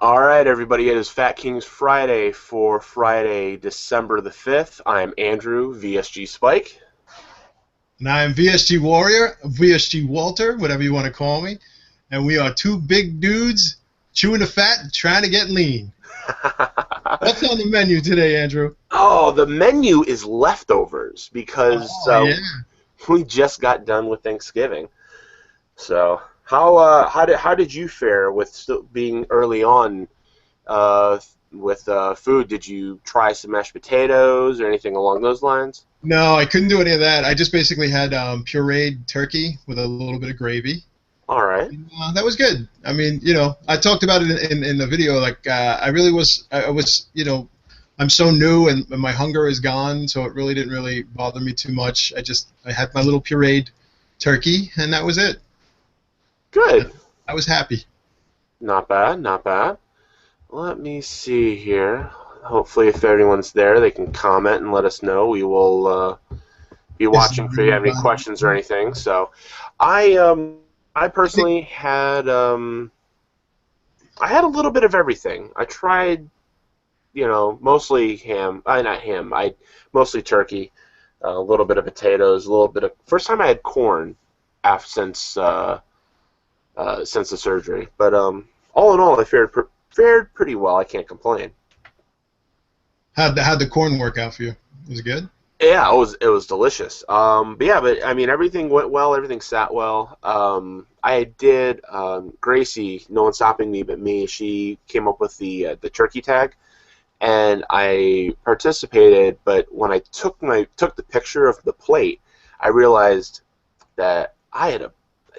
All right, everybody, it is Fat Kings Friday for Friday, December the 5th. I'm Andrew, VSG Spike. And I'm VSG Warrior, VSG Walter, whatever you want to call me. And we are two big dudes chewing the fat and trying to get lean. What's on the menu today, Andrew? Oh, the menu is leftovers because Oh, yeah. we just got done with Thanksgiving. So, how did you fare with still being early on with food? Did you try some mashed potatoes or anything along those lines? No, I couldn't do any of that. I just basically had pureed turkey with a little bit of gravy. All right. That was good. I mean, I talked about it in the video. Like, I really was, I was, I'm so new and my hunger is gone, so it really didn't really bother me too much. I had my little pureed turkey, and that was it. Good. I was happy. Not bad, not bad. Let me see here. Hopefully, if anyone's there, they can comment and let us know. We will be Is watching for you have any questions or anything. So, I personally I had a little bit of everything. I tried, mostly ham. Not ham. I mostly turkey, a little bit of potatoes, a little bit of. First time I had corn, after since the surgery. But all in all, I fared pretty well. I can't complain. how'd the corn work out for you? Was it good? Yeah, it was delicious. But I mean, everything went well. Everything sat well. I did. Gracie, no one stopping me but me. She came up with the turkey tag, and I participated. But when I took the picture of the plate, I realized that I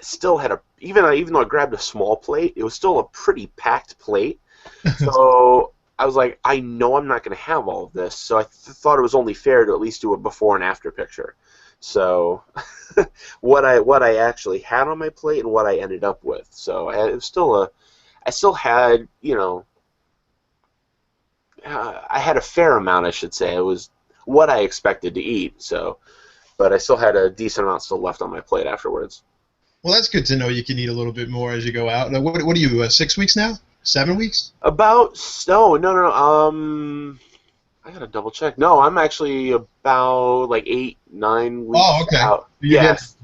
still had a even though I grabbed a small plate, it was still a pretty packed plate. So I was like, I know I'm not going to have all of this, so I thought it was only fair to at least do a before and after picture. So what I actually had on my plate and what I ended up with. So it was still I still had I had a fair amount, I should say. It was what I expected to eat. So, but I still had a decent amount still left on my plate afterwards. Well, that's good to know you can eat a little bit more as you go out. Now, what are you, 6 weeks now? 7 weeks? About no. I gotta double check. No, I'm actually about like 8, 9 weeks Oh, okay. out. You're getting Yes.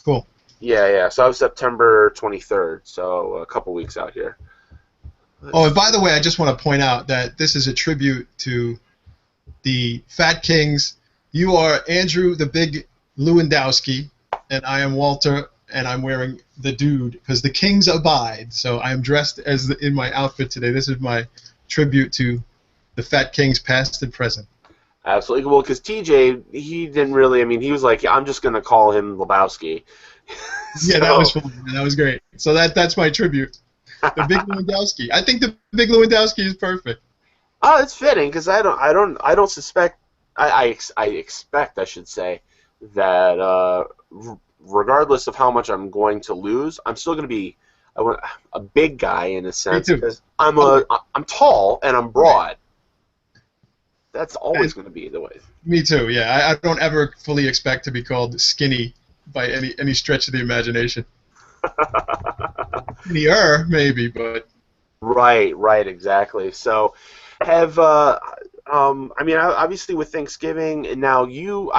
cool. Yeah. So I was September 23rd, so a couple weeks out here. Oh, Let's and by see. the way, I just want to point out that this is a tribute to the Fat Kings. You are Andrew the Big Lewandowski, and I am Walter, and I'm wearing the dude because the Kings abide. So I am dressed in my outfit today. This is my tribute to the Fat Kings, past and present. Absolutely. Well, because TJ, he didn't really. I mean, he was like, I'm just gonna call him Lebowski. Yeah, that was So, fun. That was great. So that's my tribute. The Big Lewandowski. I think the Big Lewandowski is perfect. oh, it's fitting because I don't suspect. I expect, I should say, that regardless of how much I'm going to lose, I'm still going to be a big guy in a Me sense too. because Oh, I'm tall and I'm right. broad. That's always And going to be the way. me too. Yeah, I don't ever fully expect to be called skinny by any stretch of the imagination. Skinnier, maybe, but Right, exactly. So, have I mean, obviously with Thanksgiving, and now you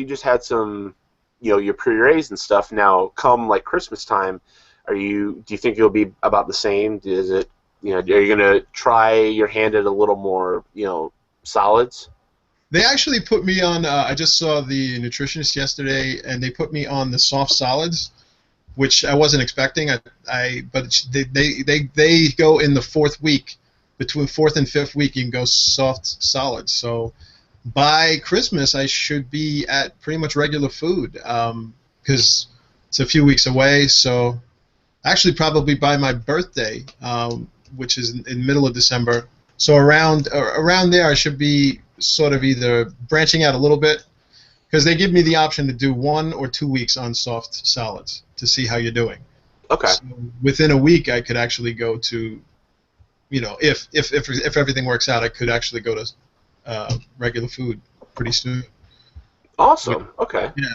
just had some, your purees and stuff. Now, come like Christmas time, do you think you'll be about the same? Is it, are you gonna try your hand at a little more, solids? they actually put me on. I just saw the nutritionist yesterday, and they put me on the soft solids, which I wasn't expecting. But they go in the fourth week, between fourth and fifth week, you can go soft solids. So by Christmas, I should be at pretty much regular food, because it's a few weeks away. So actually, probably by my birthday, which is in middle of December. So around there, I should be sort of either branching out a little bit because they give me the option to do 1 or 2 weeks on soft solids to see how you're doing. Okay. So within a week, I could actually go to, if everything works out, I could actually go to regular food pretty soon. Which, Awesome. Okay. yeah,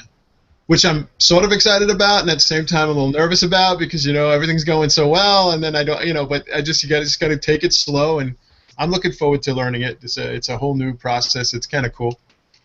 which I'm sort of excited about, and at the same time I'm a little nervous about because everything's going so well, and then I don't, but you just got to take it slow, and I'm looking forward to learning it. It's a whole new process. It's kind of cool.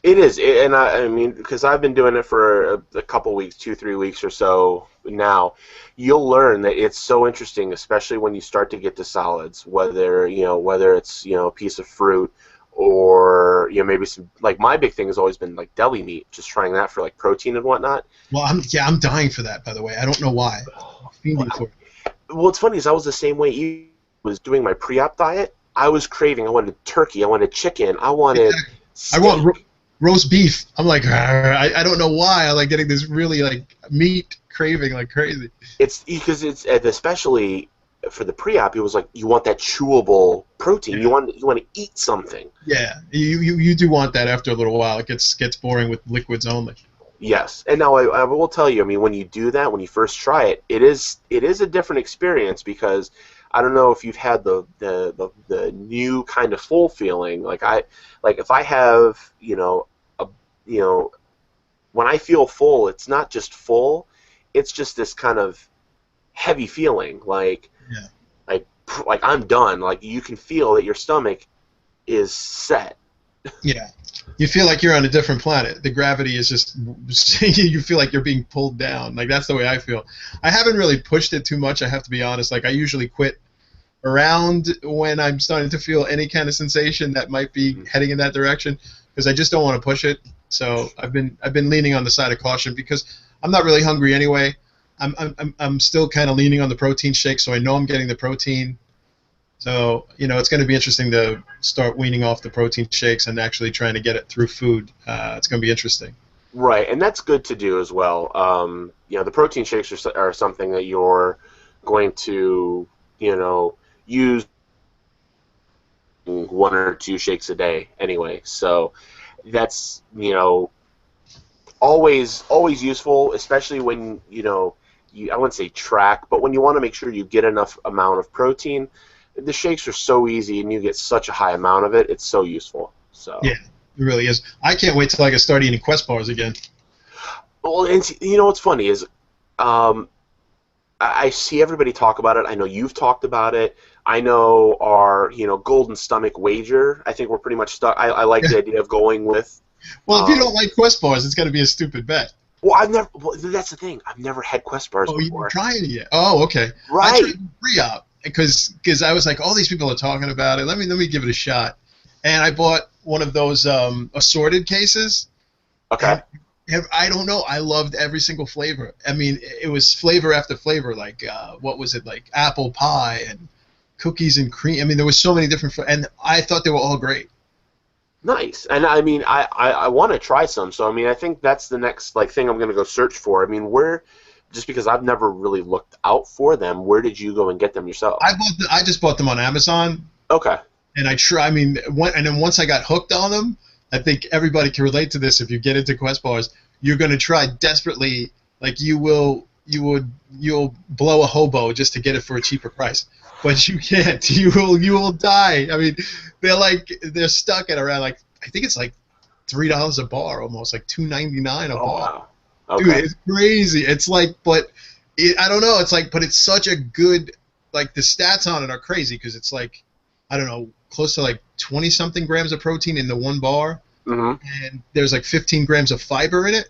It is, and I mean, because I've been doing it for a couple weeks, 2, 3 weeks or so now. You'll learn that it's so interesting, especially when you start to get to solids. Whether it's a piece of fruit, or maybe some, like, my big thing has always been like deli meat, just trying that for like protein and whatnot. Well, I'm dying for that, by the way. I don't know why. I'm fiending for it. Well, it's funny is I was the same way. You was doing my pre-op diet. I was craving. I wanted turkey. I wanted chicken. I wanted I steak. want roast beef. I'm like, I don't know why. I like getting this really like meat craving like crazy. It's because it's especially for the pre-op. It was like you want that chewable protein. Yeah. You want to eat something. Yeah, you do want that after a little while. It gets boring with liquids only. Yes, and now I will tell you. I mean, when you do that, when you first try it, it is a different experience because I don't know if you've had the new kind of full feeling. Like if I have a when I feel full, it's not just full, it's just this kind of heavy feeling. Yeah. Like I'm done. Like you can feel that your stomach is set. Yeah. You feel like you're on a different planet. The gravity is just you feel like you're being pulled down. Like that's the way I feel. I haven't really pushed it too much, I have to be honest. Like I usually quit around when I'm starting to feel any kind of sensation that might be heading in that direction because I just don't want to push it. So I've been leaning on the side of caution because I'm not really hungry anyway. I'm still kind of leaning on the protein shake, so I know I'm getting the protein. So it's going to be interesting to start weaning off the protein shakes and actually trying to get it through food. It's going to be interesting. Right, and that's good to do as well. The protein shakes are something that you're going to use 1 or 2 shakes a day anyway. So that's always useful, especially when I wouldn't say track, but when you want to make sure you get enough amount of protein. The shakes are so easy, and you get such a high amount of it. It's so useful. So yeah, it really is. I can't wait till I can start eating Quest bars again. Well, and what's funny is, I see everybody talk about it. I know you've talked about it. I know our golden stomach wager. I think we're pretty much stuck. I like the idea of going with. Well, if you don't like Quest bars, it's going to be a stupid bet. Well, that's the thing. I've never had Quest bars before. Oh, you've tried it yet? Oh, okay. Right. I tried pre-op because I was like, all these people are talking about it. Let me give it a shot. And I bought one of those assorted cases. Okay. I don't know. I loved every single flavor. I mean, it was flavor after flavor. Like, what was it? Like apple pie and cookies and cream. I mean, there was so many different, and I thought they were all great. Nice. And I mean, I want to try some. So I mean, I think that's the next thing I'm going to go search for. I mean, just because I've never really looked out for them, where did you go and get them yourself? I just bought them on Amazon. Okay. And and then once I got hooked on them, I think everybody can relate to this. If you get into Quest bars, you're going to try desperately. Like you'll blow a hobo just to get it for a cheaper price, but you can't. You will die. I mean, they're stuck at around I think it's like $3 a bar, almost like $2.99 a bar. Wow. Okay. Dude, it's crazy. It's I don't know. It's but it's such a good. The stats on it are crazy because it's I don't know, close to 20-something grams of protein in the one bar, and there's 15 grams of fiber in it.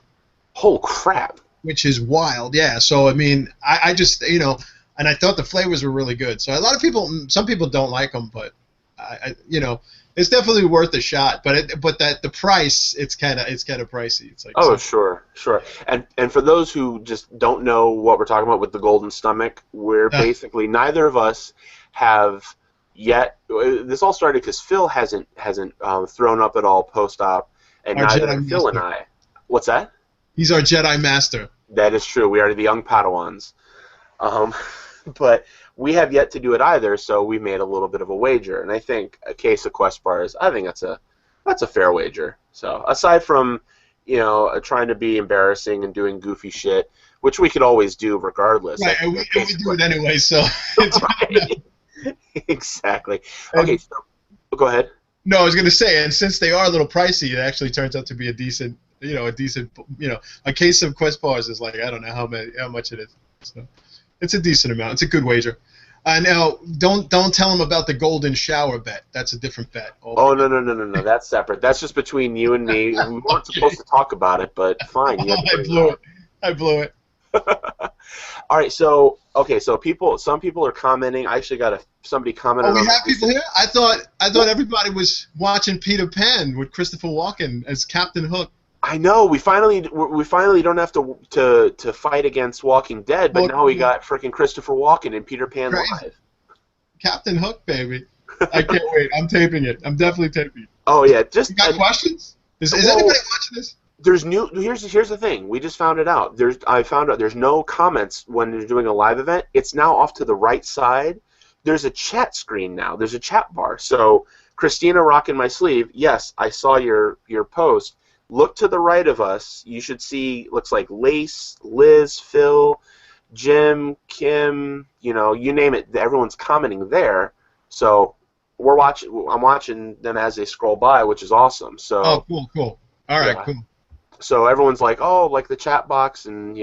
Oh crap! Which is wild, yeah. So I mean, I just and I thought the flavors were really good. So a lot of people, some people don't like them, but it's definitely worth a shot. But the price, it's kind of pricey. It's sure. And for those who just don't know what we're talking about with the golden stomach, we're basically neither of us have. Yet this all started because Phil hasn't thrown up at all post-op, and neither have Phil and I. What's that? He's our Jedi Master. That is true. We are the young Padawans, but we have yet to do it either. So we made a little bit of a wager, and I think a case of Quest bars. I think that's a fair wager. So aside from trying to be embarrassing and doing goofy shit, which we could always do regardless. Right, and we do it anyway. So it's right. Exactly. Okay, so go ahead. No, I was going to say, and since they are a little pricey, it actually turns out to be a decent a decent, a case of Quest bars is like, I don't know how much it is. So it's a decent amount. It's a good wager. Now, don't tell them about the golden shower bet. That's a different bet Oh, no, altogether. no, no, no, no. That's separate. That's just between you and me. We weren't supposed Okay. to talk about it, but fine. You Oh, had to I bring it blew up. it. I blew it. All right. So, okay. So some people are commenting. I actually got somebody Oh, commented we on my have people recent. here. I thought Well, everybody was watching Peter Pan with Christopher Walken as Captain Hook. I know we finally don't have to fight against Walking Dead, but Well, now we got freaking Christopher Walken in Peter Pan crazy. Live. Captain Hook, baby. I can't wait. I'm taping it. I'm definitely taping it. Oh yeah, You got questions? Is anybody well, watching this? there's new. Here's the thing. We just found it out. I found out there's no comments when you're doing a live event. It's now off to the right side. There's a chat screen now. There's a chat bar. So Christina rocking my sleeve. Yes, I saw your post. Look to the right of us. You should see. Looks like Lace, Liz, Phil, Jim, Kim. You name it. Everyone's commenting there. So we're watching. I'm watching them as they scroll by, which is awesome. Oh, So cool, cool. All right, yeah. cool. So everyone's like, oh, like the chat box, and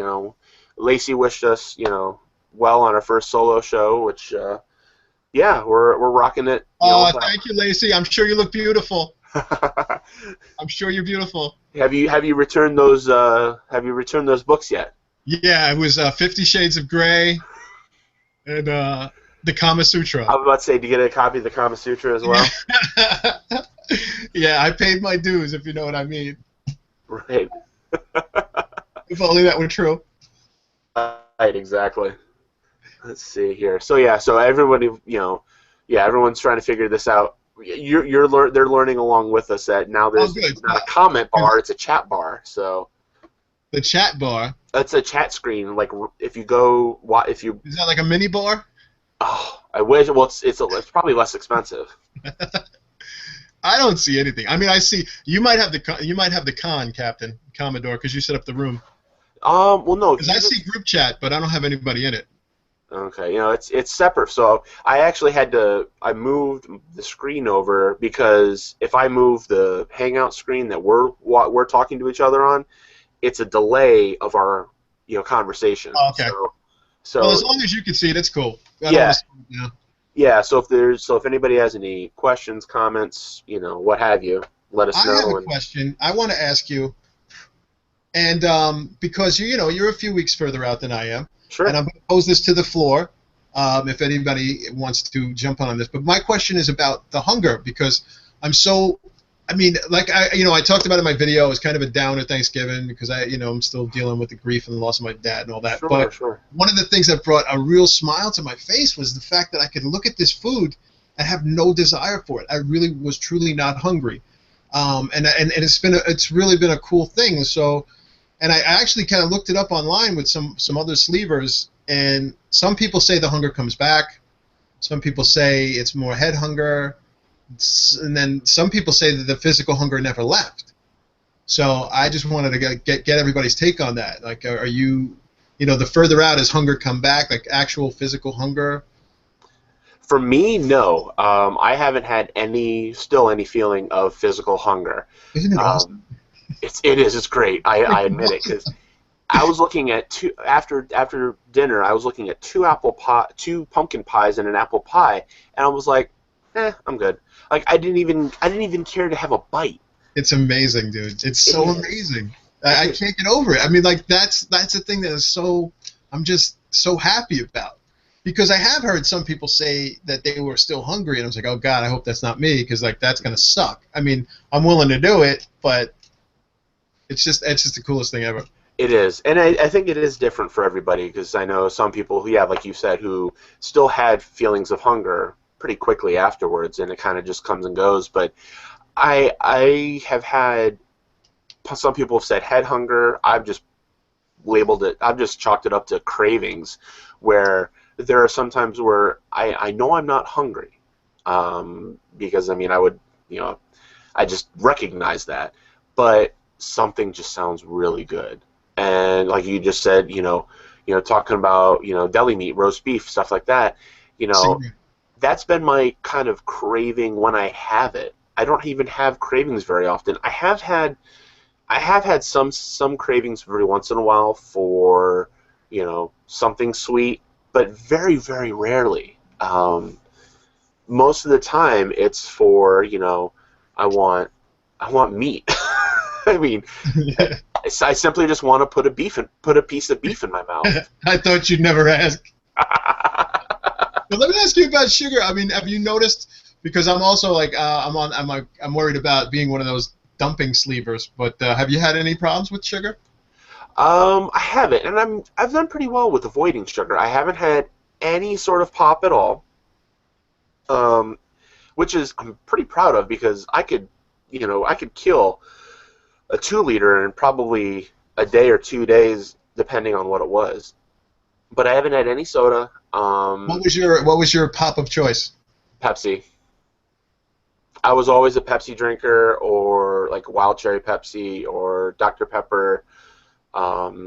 Lacey wished us, well on our first solo show, which yeah, we're rocking it, Thank you, Lacey. I'm sure you look beautiful. without. I'm sure you're beautiful. Have you returned those books yet? Yeah, it was 50 Shades of Grey and the Kama I Sutra. was about to say, do you get a copy of the Kama Sutra as well? Yeah, I paid my dues, if you know what I mean. Right. If only that were true. Right, exactly. Let's see here. So yeah, so everybody, yeah, everyone's trying to figure this out. They're learning along with us that now Oh, there's good. not a comment bar, it's a chat bar. So The chat bar. it's a chat screen. Like if you go, if you, Is that like a mini bar? oh, I wish. Well, it's probably less expensive. I don't see anything. I mean, I see you might have the con Captain Commodore because you set up the room. Well, no, Because I see group chat, but I don't have anybody in it. okay, it's separate. So I actually I moved the screen over because if I move the Hangout screen that we're talking to each other on, it's a delay of our conversation. Oh, okay. So Well, so as long as you can see it, it's cool. I don't yeah, want to see it now. yeah. So if anybody has any questions, comments, what have you, let us I have a know. And question I want to ask you, and because you're a few weeks further out than I am, and sure, I'm going to pose this to the floor, if anybody wants to jump on this. But my question is about the hunger because I'm so. I mean, like I talked about in my video, it was kind of a downer Thanksgiving because I'm still dealing with the grief and the loss of my dad and all that. sure, But sure. one of the things that brought a real smile to my face was the fact that I could look at this food and have no desire for it. I really was truly not hungry, and it's really been a cool thing. So, and I actually kind of looked it up online with some other sleevers, and some people say the hunger comes back. Some people say it's more head hunger. And then some people say that the physical hunger never left. So I just wanted to get everybody's take on that. Like, are you, the further out as hunger come back, like actual physical hunger? For me, no. I haven't had still any feeling of physical hunger. Isn't it Um, awesome? it's great. I admit it because I was looking at after dinner. I was looking at two pumpkin pies and an apple pie, and I was like, I'm good. Like I didn't even care to have a bite. It's amazing, dude. It's It so is. amazing. I It, can't get over it. I mean, like that's the thing that is I'm just so happy about. Because I have heard some people say that they were still hungry, and I was like, oh God, I hope that's not me, because like that's gonna suck. I mean, I'm willing to do it, but it's just the coolest thing ever. it is, and I think it is different for everybody because I know some people who, yeah, like you said, who still had feelings of hunger pretty quickly afterwards, and it kind of just comes and goes. But I have had some people have said head hunger. I've just chalked it up to cravings, where there are some times where I know I'm not hungry, because I mean I just recognize that, but something just sounds really good, and like you just said, talking about deli meat, roast beef, stuff like that, you know, See, that's been my kind of craving when I have it. I don't even have cravings very often. I have had I have had some cravings every once in a while for, something sweet, but very, very rarely. Most of the time, it's for, I want I want meat. I mean, I simply just want to put a piece of beef in my mouth. I thought you'd never ask. But let me ask you about sugar. I mean, have you noticed? Because I'm also like I'm worried about being one of those dumping sleepers. But have you had any problems with sugar? I haven't, and I've done pretty well with avoiding sugar. I haven't had any sort of pop at all, um, which is I'm pretty proud of because I could kill a 2 liter in probably a day or 2 days, depending on what it was. But I haven't had any soda. What was your pop of choice? Pepsi. I was always a Pepsi drinker, or like wild cherry Pepsi or Dr. Pepper,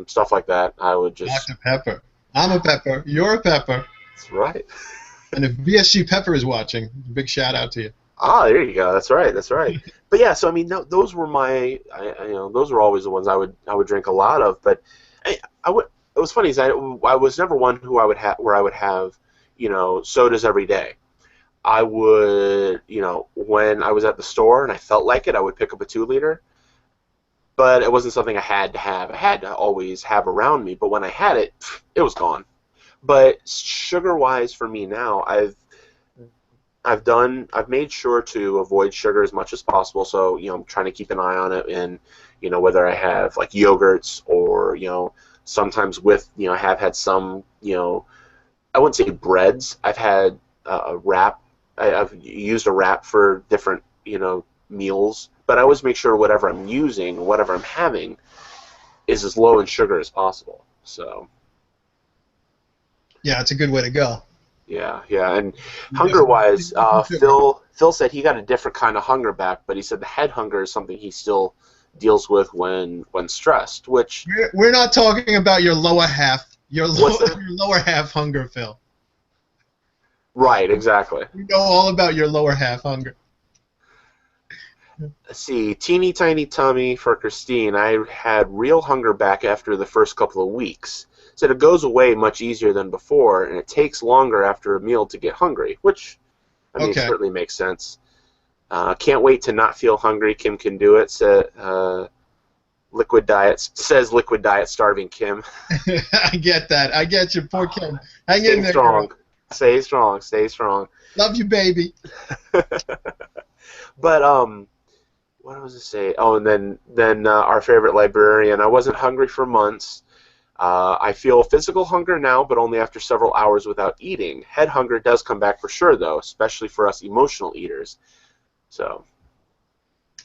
stuff like that. I would just. Dr. Pepper. I'm a pepper. You're a pepper. That's right. And if VSG Pepper is watching, big shout out to you. Ah, there you go. That's right. That's right. But yeah, so I mean, those were those were always the ones I would drink a lot of. But I would. It was funny is I was never one who I would have, sodas every day. I would, when I was at the store and I felt like it, I would pick up a 2 liter. But it wasn't something I had to have. I had to always have around me. But when I had it, it was gone. But sugar-wise, for me now, I've made sure to avoid sugar as much as possible. So, I'm trying to keep an eye on it, and, whether I have like yogurts or, sometimes with, I have had some, I wouldn't say breads. I've had a wrap. I've used a wrap for different, meals. But I always make sure whatever I'm using, whatever I'm having, is as low in sugar as possible. So. Yeah, it's a good way to go. Yeah, yeah, and hunger-wise, Phil said he got a different kind of hunger back, but he said the head hunger is something he still deals with when stressed. Which We're not talking about your lower half, what's that? your lower half hunger, Phil. Right, exactly. We know all about your lower half hunger. Let's see, teeny tiny tummy for Christine. I had real hunger back after the first couple of weeks. Said it goes away much easier than before, and it takes longer after a meal to get hungry, which, I mean, Okay. certainly makes sense. Can't wait to not feel hungry. Kim can do it. Liquid diet starving Kim. I get that. I get you, poor Ken. Hang in Stay there. strong. Stay strong. Stay strong. Love you, baby. But what was I say? Oh, and then our favorite librarian. I wasn't hungry for months. I feel physical hunger now, but only after several hours without eating. Head hunger does come back for sure, though, especially for us emotional eaters. So.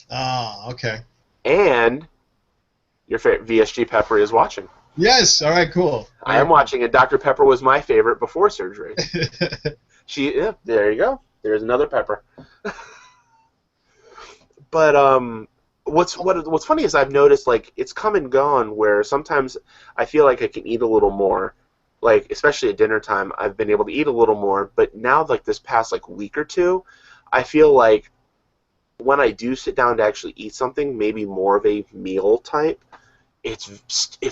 Ah, okay. And your favorite VSG Pepper is watching. Yes. All right. Cool. I am watching, and Dr. Pepper was my favorite before surgery. Yeah, there you go. There's another Pepper. But what's funny is I've noticed like it's come and gone where sometimes I feel like I can eat a little more, like especially at dinner time I've been able to eat a little more. But now like this past like week or two, I feel like when I do sit down to actually eat something, maybe more of a meal type, it's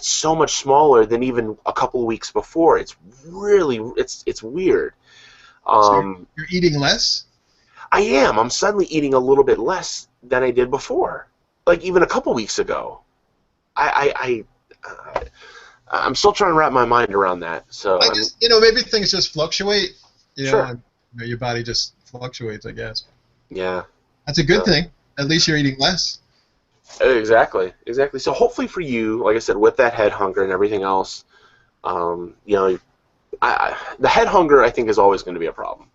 so much smaller than even a couple of weeks before. It's really it's weird. So Um, you're eating less? I am. I'm suddenly eating a little bit less than I did before. Like even a couple weeks ago. I'm still trying to wrap my mind around that. So I just, maybe things just fluctuate. Sure. And, your body just fluctuates, I guess. Yeah. That's a good thing. At least you're eating less. Exactly. Exactly. So hopefully for you, like I said, with that head hunger and everything else, the head hunger I think is always going to be a problem.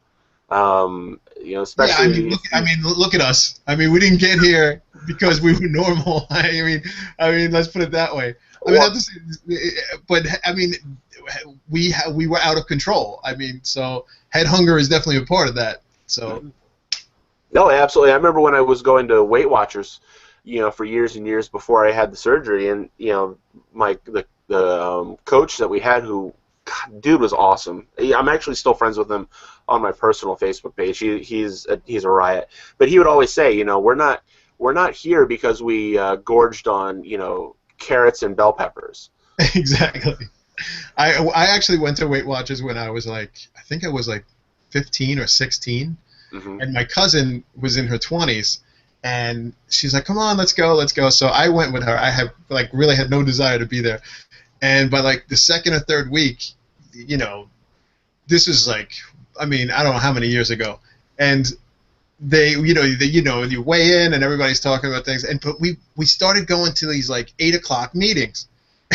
Yeah, Especially. look at us. I mean, we didn't get here because we were normal. I mean, let's put it that way. I mean, Well, not to say, but I mean, we were out of control. I mean, so head hunger is definitely a part of that. So no, absolutely. I remember when I was going to Weight Watchers, for years and years before I had the surgery, and the coach that we had, who, God, dude was awesome. I'm actually still friends with him on my personal Facebook page. He's a riot. But he would always say, we're not here because we gorged on, carrots and bell peppers. Exactly. I actually went to Weight Watchers when I was like, I think I was like 15 or 16, Hmm. and my cousin was in her 20s, and she's like, "Come on, let's go, let's go." So I went with her. I have like really had no desire to be there, and by like the second or third week, you know, this was like, I mean, I don't know how many years ago, and you weigh in and everybody's talking about things, and but we started going to these like 8 o'clock meetings,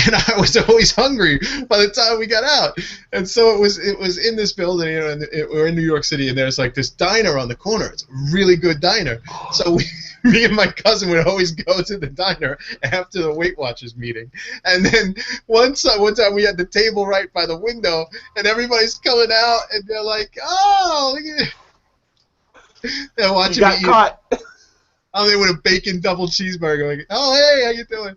and I was always hungry by the time we got out, and so it was in this building, and we're in New York City, and there's like this diner on the corner. It's a really good diner, so me and my cousin would always go to the diner after the Weight Watchers meeting, and then one time we had the table right by the window, and everybody's coming out, and they're like, "Oh, look at." They're You watching me got eat. caught. I'm there with a bacon double cheeseburger. Like, oh hey, how you doing?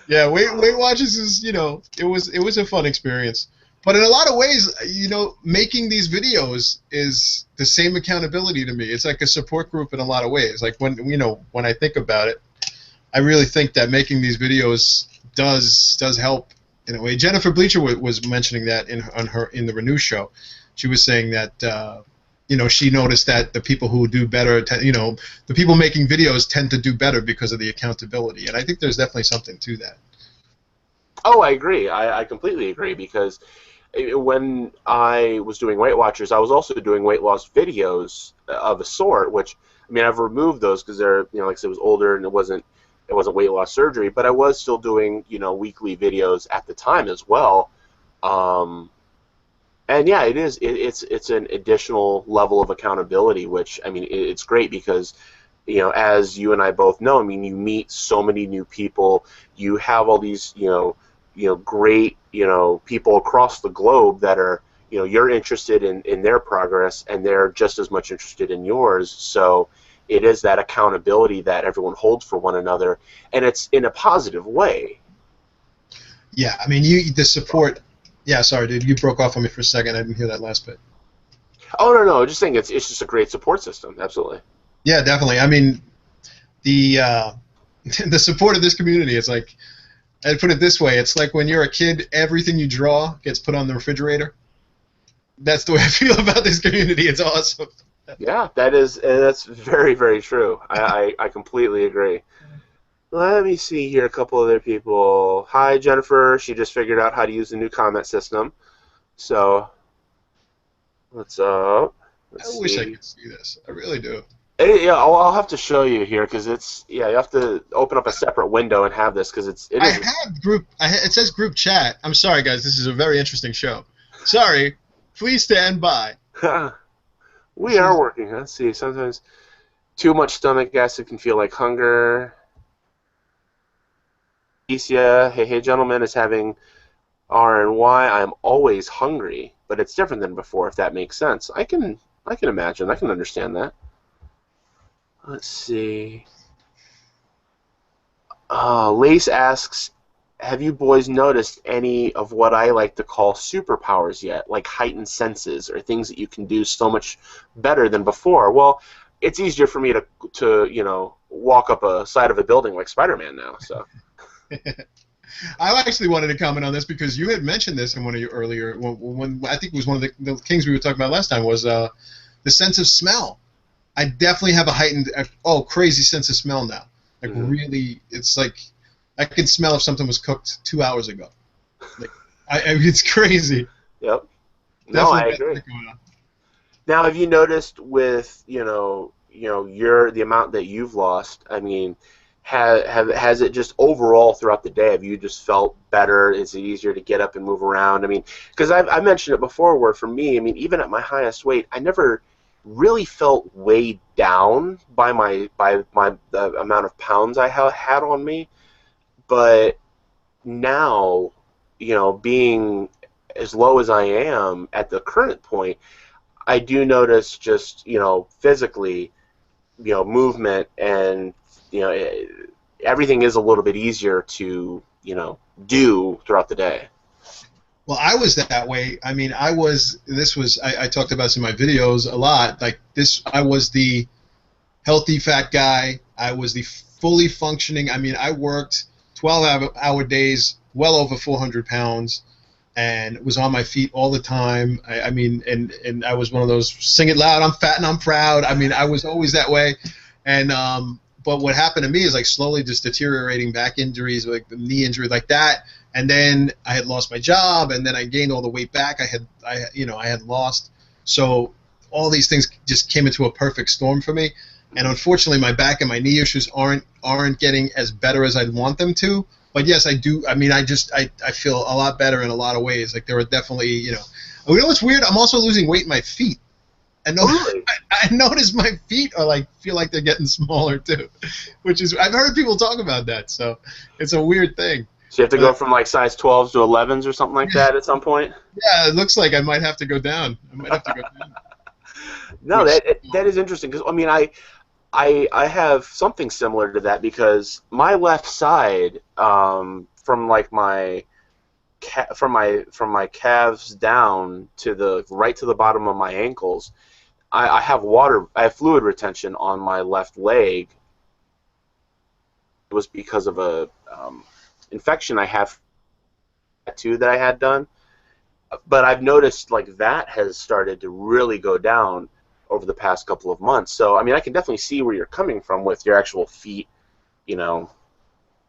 Yeah, Weight Watchers is it was a fun experience. But in a lot of ways, making these videos is the same accountability to me. It's like a support group in a lot of ways. Like when I think about it, I really think that making these videos does help in a way. Jennifer Bleacher was mentioning that in the Renew show. She was saying that she noticed that the people who do better, the people making videos tend to do better because of the accountability, and I think there's definitely something to that. Oh, I agree. I completely agree because when I was doing Weight Watchers, I was also doing weight loss videos of a sort. Which, I mean, I've removed those because they're, like I said, it was older and it wasn't weight loss surgery, but I was still doing, weekly videos at the time as well. Um, and yeah, it is. It's an additional level of accountability, which, I mean, it's great because, as you and I both know, I mean, you meet so many new people. You have all these, great, people across the globe that are, you're interested in their progress, and they're just as much interested in yours. So it is that accountability that everyone holds for one another, and it's in a positive way. Yeah, I mean, the support. Yeah, sorry, dude, you broke off on me for a second. I didn't hear that last bit. Oh, no, just saying it's just a great support system. Absolutely. Yeah, definitely. I mean, the the support of this community is like, I'd put it this way: it's like when you're a kid, everything you draw gets put on the refrigerator. That's the way I feel about this community. It's awesome. Yeah, that's very, very true. I completely agree. Let me see here. A couple other people. Hi, Jennifer. She just figured out how to use the new comment system. So let's I let's wish I see. could see this. I really do. Yeah, I'll have to show you here because you have to open up a separate window and have this because it I is. have group. It says group chat. I'm sorry, guys. This is a very interesting show. Sorry. Please stand by. We This are is. working. Let's see. Sometimes too much stomach acid can feel like hunger. Alicia, hey, gentlemen, is having RNY. I'm always hungry, but it's different than before. If that makes sense, I can imagine. I can understand that. Let's see. Lace asks, have you boys noticed any of what I like to call superpowers yet, like heightened senses or things that you can do so much better than before? Well, it's easier for me to walk up a side of a building like Spider-Man now. So I actually wanted to comment on this because you had mentioned this in one of your earlier. When I think it was one of the things we were talking about last time was the sense of smell. I definitely have a heightened, crazy sense of smell now. Like mhm. really, it's like I can smell if something was cooked 2 hours ago. Like it's crazy. Yep. No, I Definitely got agree. that going on. Now, have you noticed with your the amount that you've lost? I mean, has it just overall throughout the day? Have you just felt better? Is it easier to get up and move around? I mean, because I mentioned it before, where for me, I mean, even at my highest weight, I never really felt weighed down by the amount of pounds I had on me. But now, being as low as I am at the current point, I do notice just physically, movement and everything is a little bit easier to do throughout the day. Well, I was that way. I mean, I talked about this in my videos a lot. Like this, I was the healthy fat guy. I was the fully functioning. I mean, I worked 12-hour days, well over 400 pounds, and was on my feet all the time. I mean, and I was one of those sing it loud, I'm fat and I'm proud. I mean, I was always that way. And but what happened to me is like slowly just deteriorating back injuries, like the knee injury, like that. And then I had lost my job, and then I gained all the weight back. I had lost. So all these things just came into a perfect storm for me. And unfortunately, my back and my knee issues aren't getting as better as I'd want them to. But yes, I do. I mean, I feel a lot better in a lot of ways. Like there are definitely, what's weird? I'm also losing weight in my feet. And Really? I notice my feet are like feel like they're getting smaller too, which is I've heard people talk about that. So it's a weird thing. So you have to go But from like size 12s to 11s or something like that at some point? yeah, it looks like I might have to go down. I might have to go down. No, Which that is interesting because I mean I have something similar to that because my left side from like from my calves down to the right to the bottom of my ankles, I have fluid retention on my left leg. It was because of a infection I have tattoo that I had done, but I've noticed like that has started to really go down over the past couple of months. So I mean, I can definitely see where you're coming from with your actual feet, you know,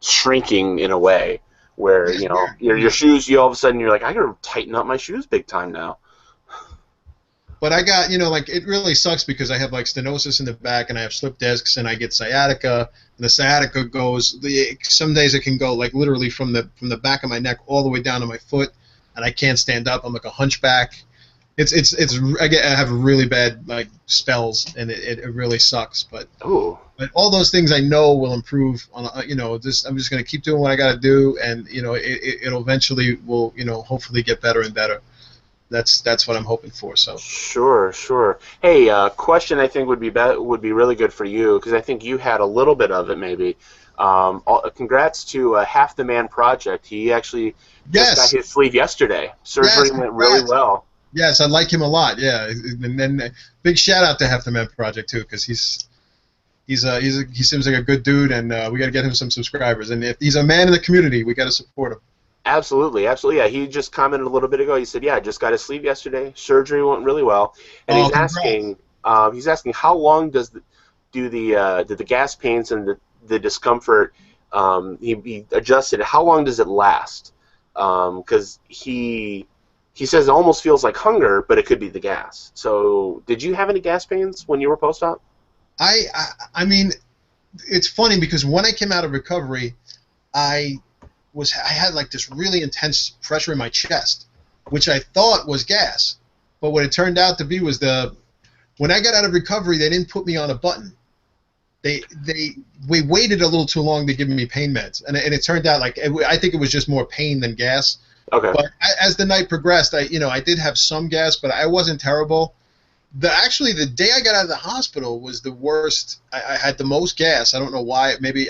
shrinking in a way where it's weird. your shoes. You all of a sudden you're like, I gotta tighten up my shoes big time now. But I got, like it really sucks because I have like stenosis in the back and I have slip discs and I get sciatica and the sciatica goes some days it can go like literally from the back of my neck all the way down to my foot and I can't stand up. I'm like a hunchback. I have really bad like spells and it really sucks. But Ooh. all those things I know will improve on I'm just going to keep doing what I got to do and it'll eventually will hopefully get better and better. That's what I'm hoping for. So Sure, sure. Hey, question I think would be really good for you because I think you had a little bit of it maybe. Congrats to Half the Man Project. He actually just got yes, his sleeve yesterday. Surgery yes, went really congrats. well. Yes, I like him a lot. Yeah, and then big shout out to Half the Man Project too because he seems like a good dude and we got to get him some subscribers and if he's a man in the community we got to support him. Absolutely, absolutely. Yeah, he just commented a little bit ago. He said, "Yeah, I just got his sleeve yesterday. Surgery went really well." And Oh, congrats. he's asking, how long do the gas pains and the discomfort? He adjusted it. How long does it last? Because he says it almost feels like hunger, but it could be the gas. So, did you have any gas pains when you were post-op? I mean, it's funny because when I came out of recovery, I had like this really intense pressure in my chest, which I thought was gas, but what it turned out to be was when I got out of recovery, they didn't put me on a button. We waited a little too long to give me pain meds, and it turned out like I think it was just more pain than gas. Okay. But as the night progressed, I did have some gas, but I wasn't terrible. The day I got out of the hospital was the worst. I had the most gas. I don't know why. Maybe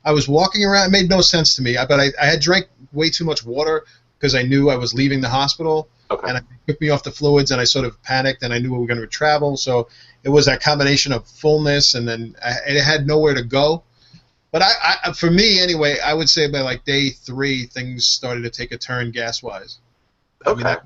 I was walking around. It made no sense to me. But I had drank way too much water because I knew I was leaving the hospital. Okay. And it took me off the fluids, and I sort of panicked, and I knew we were going to travel. So it was that combination of fullness, and then it had nowhere to go. But for me anyway, I would say by like day 3, things started to take a turn gas-wise. I mean, Okay.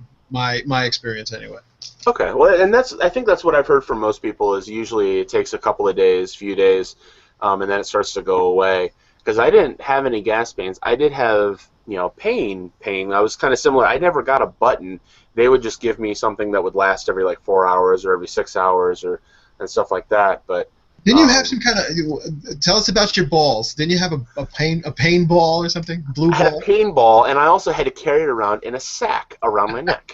my experience anyway. Okay, well, and I think that's what I've heard from most people is usually it takes a couple of days, few days, and then it starts to go away. Because I didn't have any gas pains. I did have, pain. I was kind of similar. I never got a button. They would just give me something that would last every like 4 hours or every 6 hours and stuff like that. But Didn't you have some kind of? Tell us about your balls. Didn't you have a pain ball or something? Blue I had a ball. pain ball, and I also had to carry it around in a sack around my neck.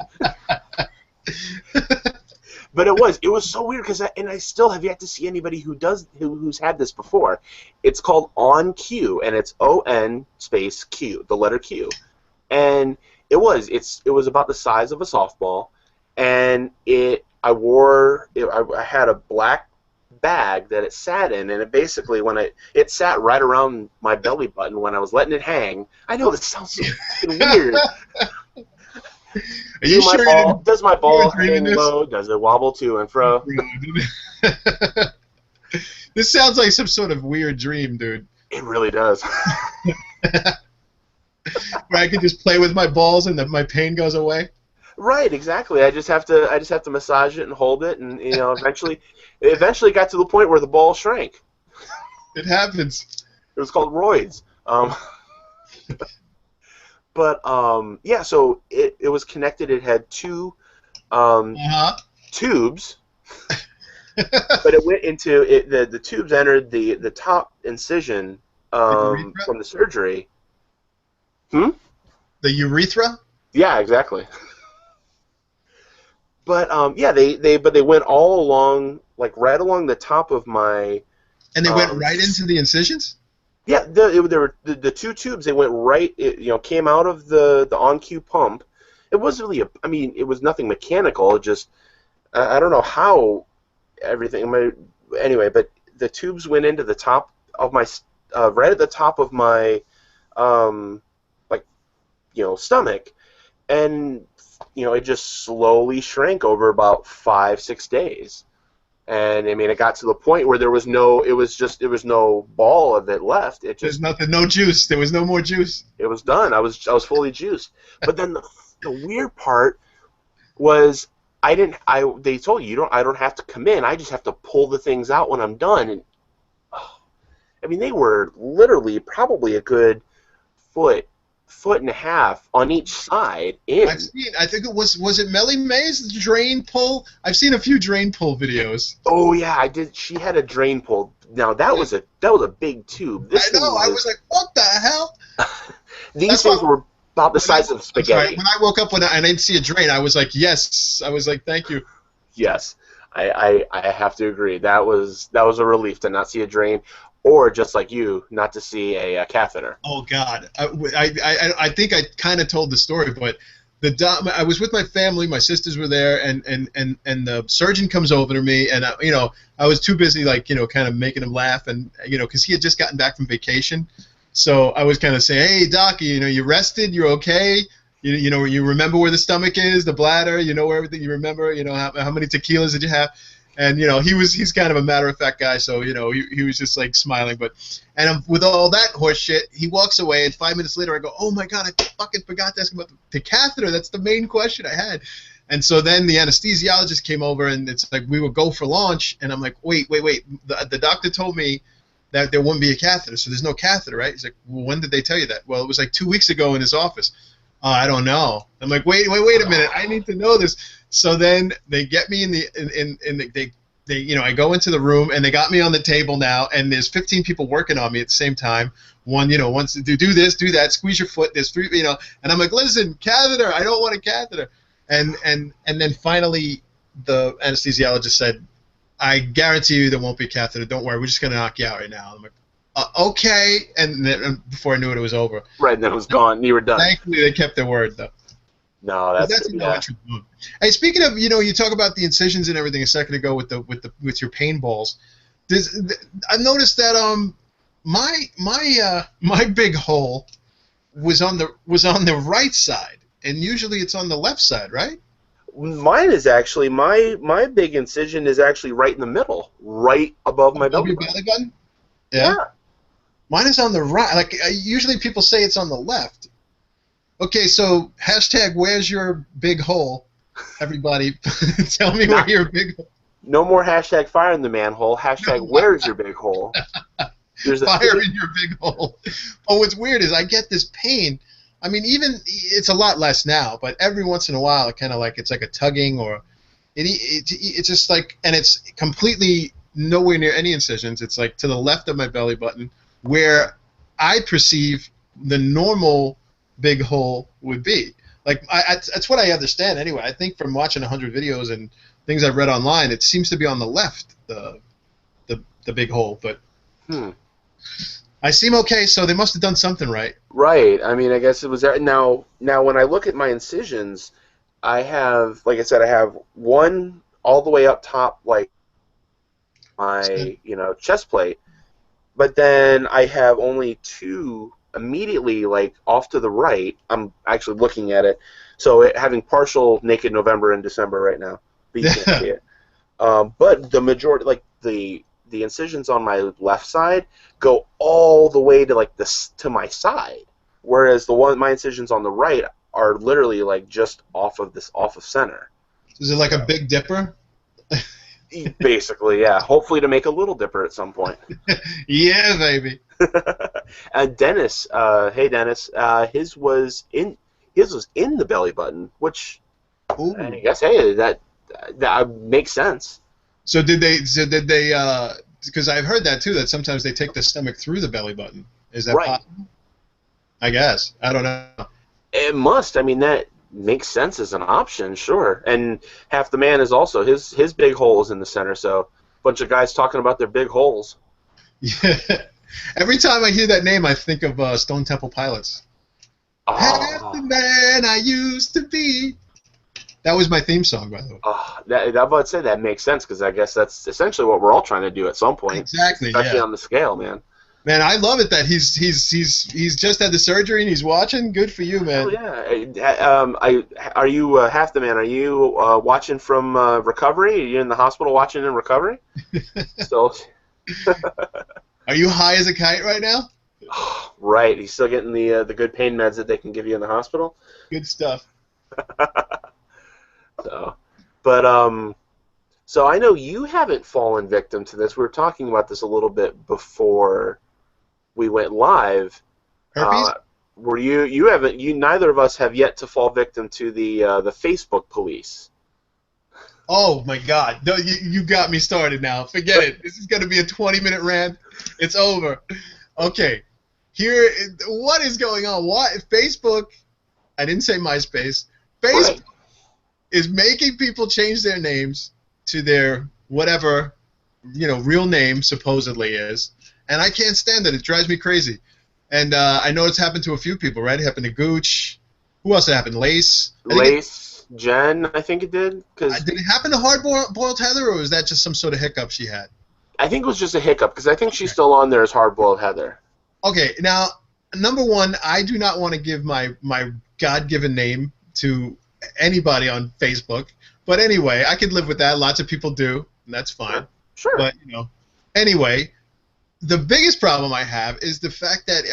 But it was so weird because I still have yet to see anybody who's had this before. It's called On Q, and it's ON space Q, the letter Q, and it was about the size of a softball, and I had a black bag that it sat in, and it basically it sat right around my belly button when I was letting it hang. I know this sounds so fucking weird. Are you sure Does my you were ball dreaming hang this? low? Does it wobble to and fro? This sounds like some sort of weird dream, dude. It really does. Where I could just play with my balls and my pain goes away. Right, exactly. I just have to massage it and hold it, and it eventually got to the point where the ball shrank. It happens. It was called roids. But yeah, so it was connected. It had two Uh-huh. tubes, but it went into it. The tubes entered the top incision The urethra? from the surgery. Hmm? The urethra? Yeah, exactly. But yeah, they went all along, like right along the top of my And they went um, right into the incisions? yeah, there were the two tubes. They went right. Came out of the on cue pump. It wasn't really I mean, it was nothing mechanical. It just I don't know how everything. Anyway, but the tubes went into the top of my right at the top of my um, like stomach, and it just slowly shrank over about 5-6 days. And I mean, it got to the point where there was no ball of it left. It There's just nothing, no juice. There was no more juice. it was done. I was fully juiced. But then the weird part was I didn't. They told you I don't have to come in. I just have to pull the things out when I'm done. And I mean, they were literally probably a good foot and a half on each side in. I think was it Melly May's drain pull? I've seen a few drain pull videos. Oh yeah, I did. She had a drain pull. Now that was a big tube. I This thing know. I was like, what the hell? these That's things why were about the when I, size of I'm sorry, spaghetti. when I woke up and I didn't see a drain, I was like, yes. I was like, thank you. Yes, I have to agree. That was a relief to not see a drain, or just like you, not to see a catheter. Oh God, I think I kind of told the story, but I was with my family, my sisters were there, and the surgeon comes over to me, and I was too busy, like kind of making him laugh, and because he had just gotten back from vacation, so I was kind of saying, hey doc, you rested, you're okay, you remember where the stomach is, the bladder, where everything, you remember, how many tequilas did you have? And he's kind of a matter of fact guy, so he was just like smiling. But with all that horse shit, he walks away, and 5 minutes later I go, oh my God, I fucking forgot to ask about the catheter. That's the main question I had. And so then the anesthesiologist came over, and it's like we would go for launch, and I'm like, wait. The doctor told me that there wouldn't be a catheter, so there's no catheter, right? He's like, well, when did they tell you that? Well, it was like 2 weeks ago in his office. I don't know. I'm like, wait a minute. I need to know this. So then they get me in I go into the room, and they got me on the table now, and there's 15 people working on me at the same time. One, wants to do this, do that, squeeze your foot. There's three, and I'm like, listen, catheter. I don't want a catheter. And then finally, the anesthesiologist said, I guarantee you there won't be a catheter. Don't worry. We're just gonna knock you out right now. I'm like, okay. And then, before I knew it was over. Right, and then it was gone. You were done. Thankfully, they kept their word, though. No, That's no interest. Hey, speaking of, you talk about the incisions and everything a second ago with your pain balls. I've noticed that my big hole was on the right side, and usually it's on the left side, right? Mine is actually my big incision is actually right in the middle, right above my Above belly your button. belly button. Yeah. Mine is on the right. Like usually people say it's on the left. Okay, so hashtag where's your big hole? Everybody, tell me where your big hole. No more hashtag fire in the manhole. Hashtag where's your big hole? There's Fire in your big hole. Oh, what's weird is I get this pain. I mean, even it's a lot less now, but every once in a while, it kind of like it's like a tugging, or it's just like, and it's completely nowhere near any incisions. It's like to the left of my belly button, where I perceive the normal big hole would be. Like that's what I understand anyway. I think from watching 100 videos and things I've read online, it seems to be on the left, the big hole. But I seem okay, so they must have done something right. Right. I mean, I guess it was there. Now, when I look at my incisions, I have, like I said, I have one all the way up top, like my chest plate, but then I have only two immediately, like off to the right. I'm actually looking at it, so having partial naked November and December right now, but you can't see it. But the majority, like the the incisions on my left side go all the way to like this to my side, whereas my incisions on the right are literally like just off of center. Is it like a Big Dipper? Basically, yeah. Hopefully to make a Little Dipper at some point. Yeah, baby. And Dennis, hey Dennis, his was in the belly button, which Ooh. I guess hey that makes sense. So did they? Because I've heard that too. That sometimes they take the stomach through the belly button. Is that Right. possible? I guess. I don't know. It must. I mean, that makes sense as an option, sure. And Half the Man is also his big hole is in the center. So a bunch of guys talking about their big holes. Yeah. Every time I hear that name, I think of Stone Temple Pilots. Oh. Half the man I used to be. That was my theme song, by the way. I'm about to say that makes sense because I guess that's essentially what we're all trying to do at some point. Exactly. Especially Yeah. on the scale, man. Man, I love it that he's just had the surgery and he's watching. Good for you, man. Oh yeah. Are you Half the Man? Are you watching from recovery? Are you in the hospital watching in recovery? Still. Are you high as a kite right now? Right. He's still getting the good pain meds that they can give you in the hospital. Good stuff. So I know you haven't fallen victim to this. We were talking about this a little bit before we went live. Herpes? Were you haven't neither of us have yet to fall victim to the Facebook police. Oh my God! No, you got me started now. Forget it. This is going to be a 20-minute rant. It's over. Okay. What is going on? Facebook? I didn't say MySpace. Facebook Right. is making people change their names to their whatever real name supposedly is, and I can't stand it. It drives me crazy. And I know it's happened to a few people, right? It happened to Gooch. Who else it happened? Lace. Jen, I think it did. Did it happen to Hard-Boiled Heather, or was that just some sort of hiccup she had? I think it was just a hiccup because I think she's still on there as Hard-Boiled Heather. Okay, now, number one, I do not want to give my God-given name to anybody on Facebook. But anyway, I could live with that. Lots of people do, and that's fine. Sure. But, anyway, the biggest problem I have is the fact that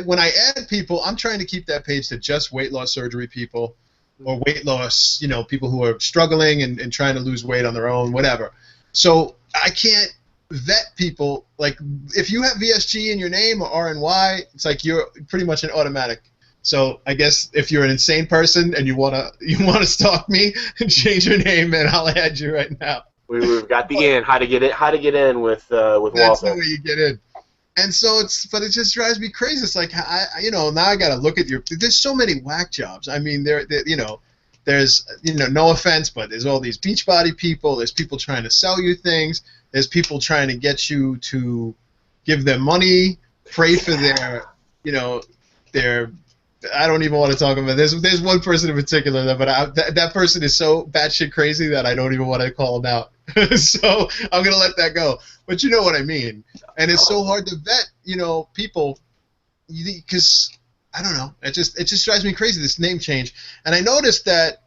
when I add people, I'm trying to keep that page to just weight loss surgery people or weight loss, people who are struggling and trying to lose weight on their own, whatever. So I can't vet people. Like, if you have VSG in your name or RNY, it's like you're pretty much an automatic. So I guess if you're an insane person and you wanna stalk me, change your name, and I'll add you right now. We've got the in how to get in with Walter. That's the way you get in. And so it just drives me crazy. It's like now I got to look at there's so many whack jobs. I mean, there's no offense, but there's all these Beachbody people. There's people trying to sell you things. There's people trying to get you to give them money, pray for their I don't even want to talk about this. There's one person in particular, but that person is so batshit crazy that I don't even want to call him out. So I'm gonna let that go. But you know what I mean. And it's so hard to vet, people, because I don't know. It just drives me crazy, this name change. And I noticed that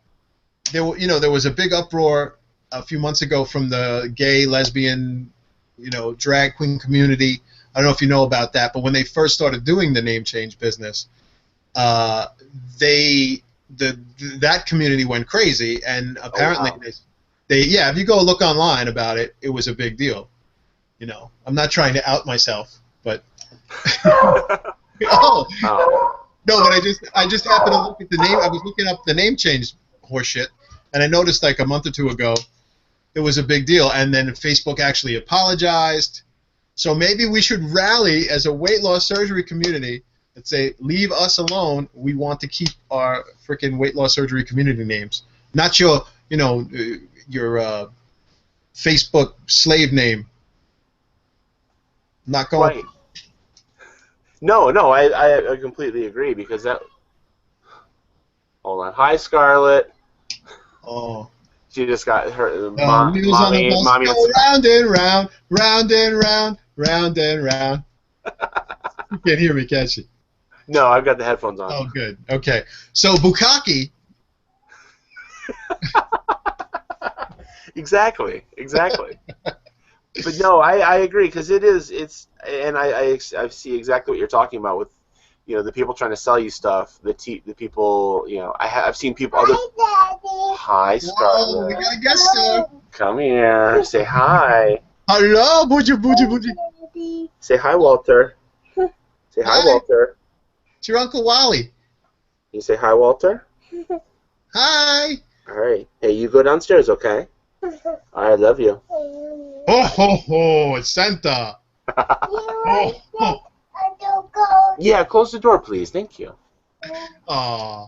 there was a big uproar a few months ago from the gay, lesbian, drag queen community. I don't know if you know about that, but when they first started doing the name change business, that community went crazy, and apparently if you go look online about it, it was a big deal. I'm not trying to out myself, but no, but I just happened to look at the name. I was looking up the name change horseshit, and I noticed like a month or two ago it was a big deal, and then Facebook actually apologized. So maybe we should rally as a weight loss surgery community and say, leave us alone. We want to keep our freaking weight loss surgery community names, not your Facebook slave name. Not going. Right. No, I completely agree because that. Hold on. Hi, Scarlett. Oh. She just got her wheels on the bus mommy. go round and round, round and round, round and round. You can't hear me, can you? No, I've got the headphones on. Oh, good. Okay. So Bukkake. Exactly. But no, I agree because and I see exactly what you're talking about with the people trying to sell you stuff, the people, I've seen people other. Hi, Whoa, we Scarlett. got a guest star. Come here. Say hi. Hello, Boogie Boogie Boogie. Say hi, Walter. Say hi, Hi, Walter. it's your Uncle Wally. You say hi, Walter. Hi. All right. Hey, you go downstairs, okay? I love you. Ho ho ho! It's Santa. Oh, oh. Yeah, close the door, please. Thank you. Aw.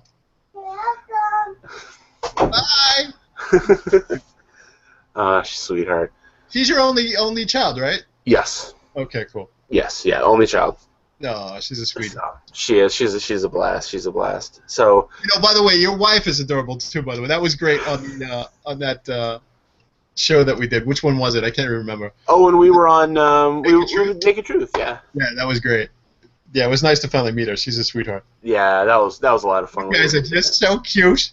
Bye. Sweetheart. She's your only child, right? Yes. Okay, cool. Yes. Yeah. Only child. No, she's a sweetie. So, she is. She's a blast. She's a blast. So. By the way, your wife is adorable too. By the way, that was great on that show that we did. Which one was it? I can't remember. Oh, and we were on. Naked Truth? Naked Truth. Yeah. Yeah, that was great. Yeah, it was nice to finally meet her. She's a sweetheart. Yeah, that was a lot of fun. You guys are just so cute.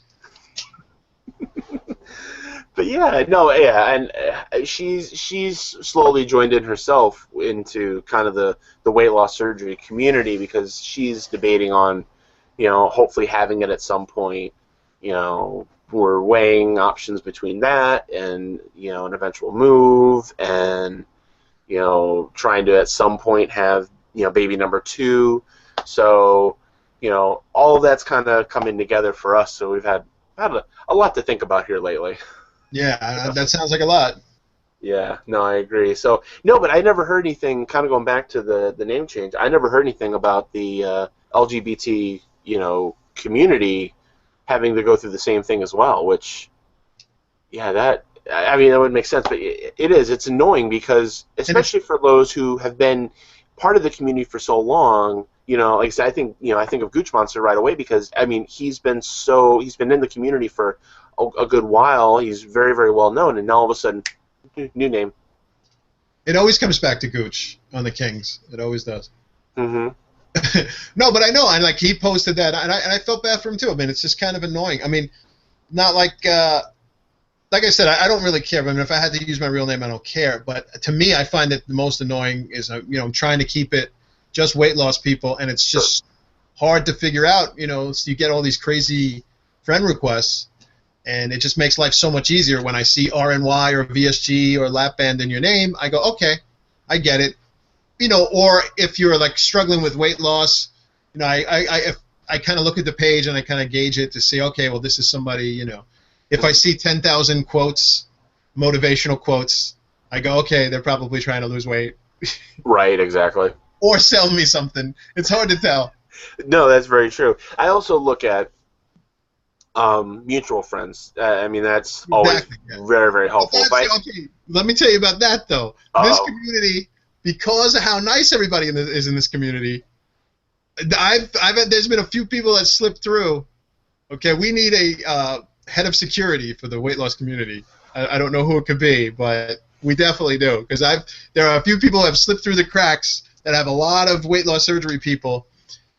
But yeah, no, yeah, and she's slowly joined in herself into kind of the weight loss surgery community because she's debating on, hopefully having it at some point. We're weighing options between that and an eventual move and trying to at some point have baby number 2. So all of that's kind of coming together for us. So we've had a lot to think about here lately. Yeah, that sounds like a lot. Yeah, no, I agree. So, no, but I never heard anything, kind of going back to the name change, I never heard anything about the LGBT, community having to go through the same thing as well, which, yeah, that would make sense, but it's annoying because, especially for those who have been part of the community for so long, like I said, I think of Gooch Monster right away because, he's been in the community for a good while. He's very, very well known, and now all of a sudden, new name. It always comes back to Gooch on the Kings. It always does. Mm-hmm. No, but I know, and he posted that, and I felt bad for him too. It's just kind of annoying. Not like I said, I don't really care. If I had to use my real name, I don't care. But to me, I find it the most annoying is I'm trying to keep it just weight loss people, and it's just hard to figure out. So you get all these crazy friend requests. And it just makes life so much easier when I see RNY or VSG or lap band in your name. I go, okay, I get it. Or if you're like struggling with weight loss, I kind of look at the page and I kind of gauge it to see, okay, well, this is somebody, if I see 10,000 quotes, motivational quotes, I go, okay, they're probably trying to lose weight. Right, exactly. Or sell me something. It's hard to tell. No, that's very true. I also look at mutual friends. That's always very, very helpful. Okay, let me tell you about that though. This community, because of how nice everybody is in this community, there's been a few people that slipped through. Okay, we need a head of security for the weight loss community. I don't know who it could be, but we definitely do because there are a few people who have slipped through the cracks that have a lot of weight loss surgery people.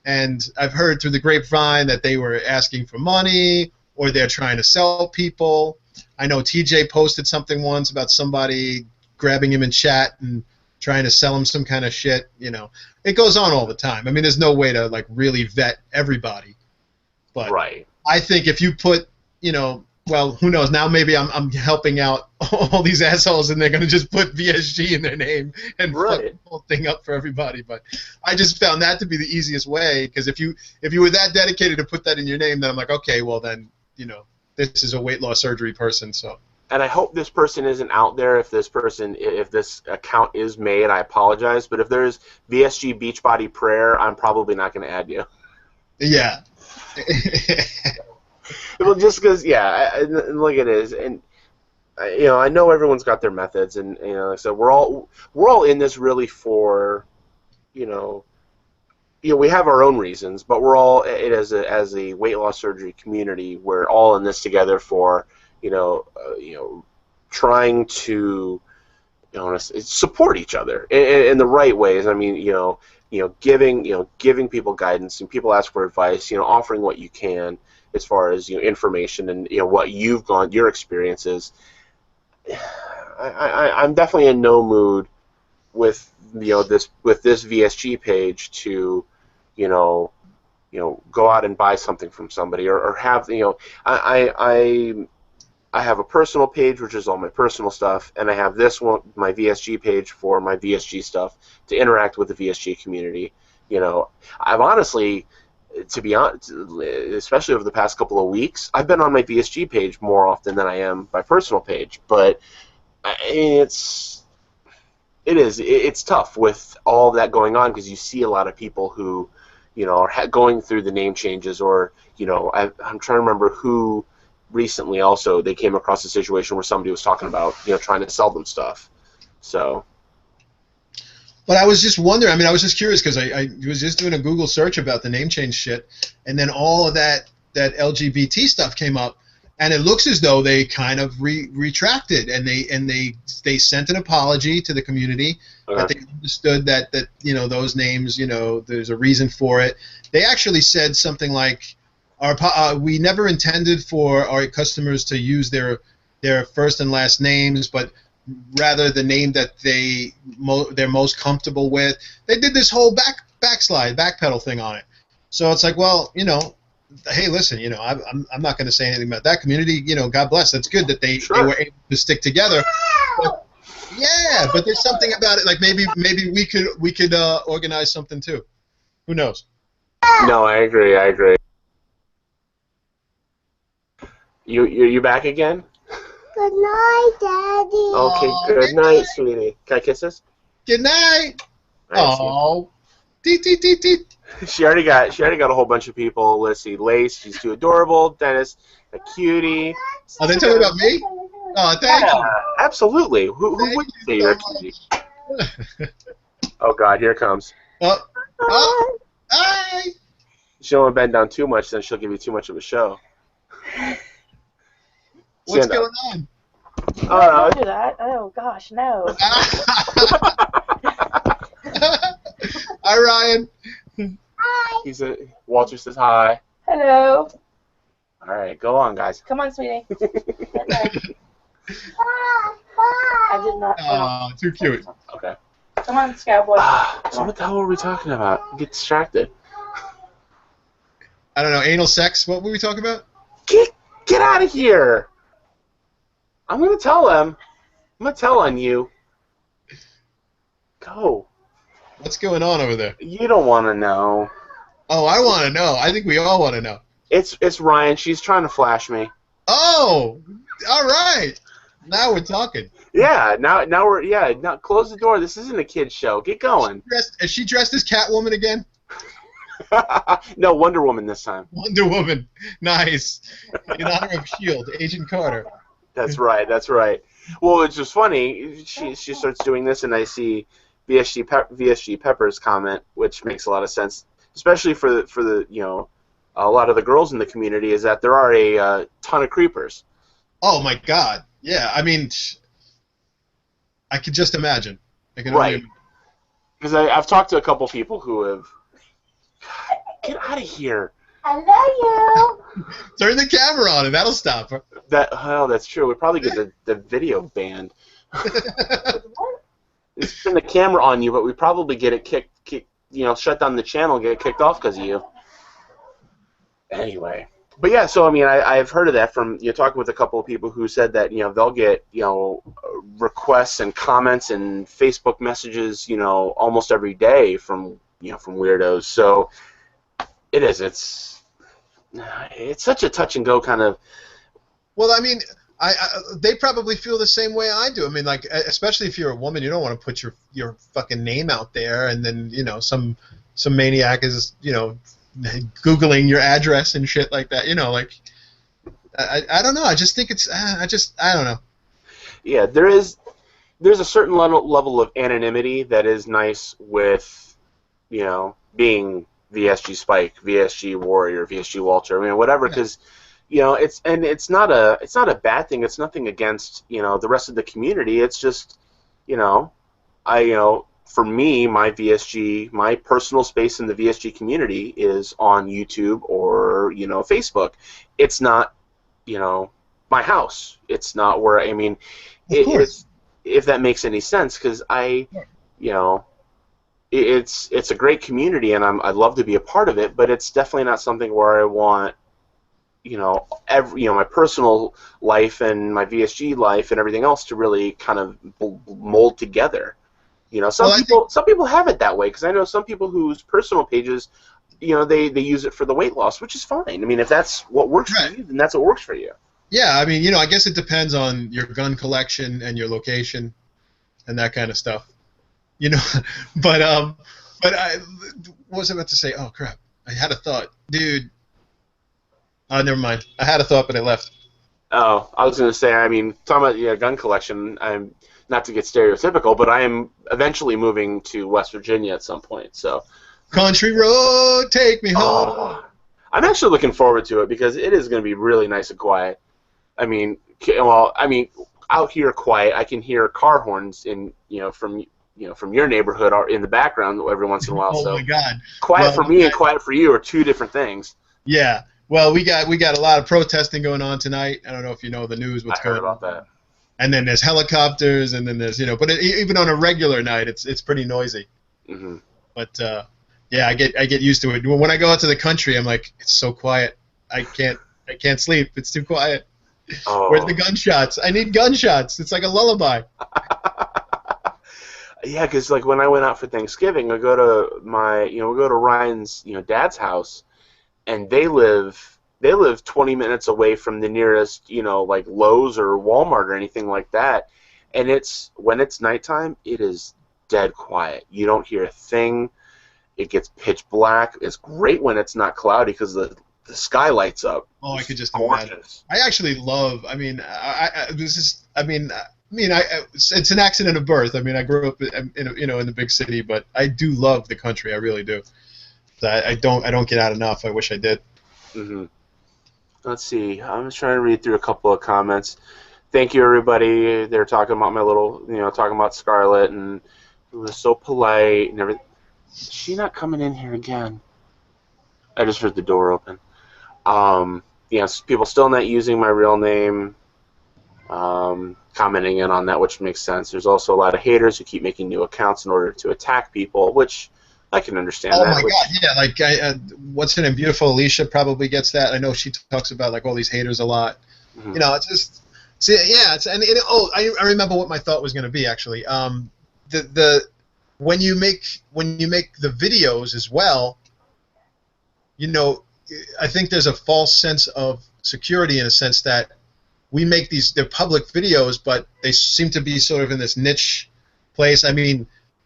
And I've heard through the grapevine that they were asking for money or they're trying to sell people. I know TJ posted something once about somebody grabbing him in chat and trying to sell him some kind of shit. It goes on all the time. There's no way to really vet everybody. But right. I think if you put, well, who knows? Now maybe I'm helping out all these assholes, and they're going to just put VSG in their name and fuck the whole thing up for everybody. But I just found that to be the easiest way because if you were that dedicated to put that in your name, then I'm like, okay, well then, this is a weight loss surgery person. So. And I hope this person isn't out there. If this account is made, I apologize. But if there's VSG Beachbody Prayer, I'm probably not going to add you. Yeah. Well, just because, yeah, and look, it is, and I know everyone's got their methods, and so we're all in this really for, we have our own reasons, but we're all as a weight loss surgery community. We're all in this together for, trying to, support each other in the right ways. Giving people guidance, and people ask for advice. Offering what you can as far as information and what your experiences. I'm definitely in no mood with this VSG page to you know go out and buy something from somebody or have I have a personal page which is all my personal stuff, and I have this one, my VSG page, for my VSG stuff to interact with the VSG community. I've honestly, to be honest, especially over the past couple of weeks, I've been on my VSG page more often than I am my personal page. But it's tough with all that going on, because you see a lot of people who, are going through the name changes, or I'm trying to remember who recently also they came across a situation where somebody was talking about trying to sell them stuff. So. But I was just wondering. I mean, I was just curious because I was just doing a Google search about the name change shit, and then all of that LGBT stuff came up, and it looks as though they kind of retracted, and they sent an apology to the community, that they understood that those names, there's a reason for it. They actually said something like, we never intended for our customers to use their first and last names, but rather the name that they're most comfortable with. They did this whole backpedal thing on it. So it's like, well, hey, listen, I'm not going to say anything about that community. God bless. That's good that they were able to stick together. But, yeah, but there's something about it. Like maybe we could organize something too. Who knows? No, I agree. You back again? Good night, Daddy. Okay, good night, sweetie. Can I kiss this? Good night. Oh. She already got a whole bunch of people. Let's see, Lace, she's too adorable. Dennis, a cutie. Are they talking about me? Oh, thank you. Absolutely. Who would say you're a cutie? Oh God, here it comes. Oh. Hi. She don't want to bend down too much, then she'll give you too much of a show. What's going on? Oh, Don't do that. Oh gosh, no. Hi, Ryan. Hi. Walter says hi. Hello. All right, go on, guys. Come on, sweetie. I did not. Oh, too cute. Okay. Come on, Scoutboy. So what the hell were we talking about? Get distracted. I don't know. Anal sex. What were we talking about? Get out of here. I'm gonna tell them. I'm gonna tell on you. Go. What's going on over there? You don't want to know. Oh, I want to know. I think we all want to know. It's Ryan. She's trying to flash me. Oh, all right. Now we're talking. Yeah. Now we're Now close the door. This isn't a kid's show. Get going. Is she dressed as Catwoman again? No, Wonder Woman this time. Wonder Woman. Nice. In honor of S.H.I.E.L.D., Agent Carter. That's right. Well, it's just funny. She starts doing this, and I see VSG Pepper's comment, which makes a lot of sense, especially for the a lot of the girls in the community, is that there are a ton of creepers. Oh my God. Yeah. I mean, I could just imagine. Right. Because I've talked to a couple people who have. Get out of here. I love you. Turn the camera on and that'll stop her. That's true. We'd probably get the video banned. It's turn the camera on you, but we probably get it kicked, shut down the channel, get it kicked off because of you. Anyway. But yeah, so I mean, I've heard of that from talking with a couple of people who said that they'll get requests and comments and Facebook messages almost every day from from weirdos. So it's such a touch and go kind of. Well, I mean, they probably feel the same way I do. I mean, like, especially if you're a woman, you don't want to put your fucking name out there, and then some maniac is Googling your address and shit like that. Like, I don't know. I just think it's I don't know. Yeah, there's a certain level of anonymity that is nice with being VSG Spike, VSG Warrior, VSG Walter. I mean, whatever, because it's not a bad thing. It's nothing against the rest of the community. It's just for me, my personal space in the VSG community is on YouTube or Facebook. It's not my house. It's not where, I mean, of course. if that makes any sense, because you know, it's a great community, and I'd love to be a part of it, but it's definitely not something where I want, my personal life and my VSG life and everything else to really kind of mold together. Some Well, I think people have it that way, because I know some people whose personal pages, they use it for the weight loss, which is fine. I mean, if that's what works for right. you, then that's what works for you. Yeah, I mean, I guess it depends on your gun collection and your location and that kind of stuff. You know, but what was I about to say? Oh crap! I had a thought, dude. Oh, never mind. I had a thought, but I left. Oh, I was going to say, I mean, talking about gun collection, I'm not to get stereotypical, but I am eventually moving to West Virginia at some point. So, Country road, take me home. I'm actually looking forward to it, because it is going to be really nice and quiet. I mean, out here quiet, I can hear car horns from your neighborhood or in the background every once in a while. Oh So my God! quiet Well, for me and quiet for you are two different things. yeah. Well, we got a lot of protesting going on tonight. I don't know if you know the news. What's I heard going on? about that. And then there's helicopters, and then there's but even on a regular night, it's pretty noisy. Hmm. But yeah, I get used to it. When I go out to the country, I'm like, it's so quiet. I can't sleep. It's too quiet. Oh. Where's the gunshots? I need gunshots. It's like a lullaby. Yeah, because like when I went out for Thanksgiving, I go to we go to Ryan's dad's house, and they live 20 minutes away from the nearest like Lowe's or Walmart or anything like that, and when it's nighttime, it is dead quiet. You don't hear a thing. It gets pitch black. It's great when it's not cloudy, because the sky lights up. Oh, I could just gorgeous. imagine. I actually love. I mean, it's an accident of birth. I mean, I grew up in the big city, but I do love the country. I really do. I don't get out enough. I wish I did. Hmm. Let's see. I'm just trying to read through a couple of comments. Thank you, everybody. They're talking about my little, talking about Scarlett, and it was so polite and everything. Is she not coming in here again? I just heard the door open. People still not using my real name, commenting in on that, which makes sense. There's also a lot of haters who keep making new accounts in order to attack people, which I can understand. Oh that. my God, yeah, like what's her name? Beautiful Alicia probably gets that. I know she talks about like all these haters a lot. Mm-hmm. It's just I remember what my thought was going to be actually. When you make the videos as well, I think there's a false sense of security in a sense that we make they're public videos, but they seem to be sort of in this niche place. I mean,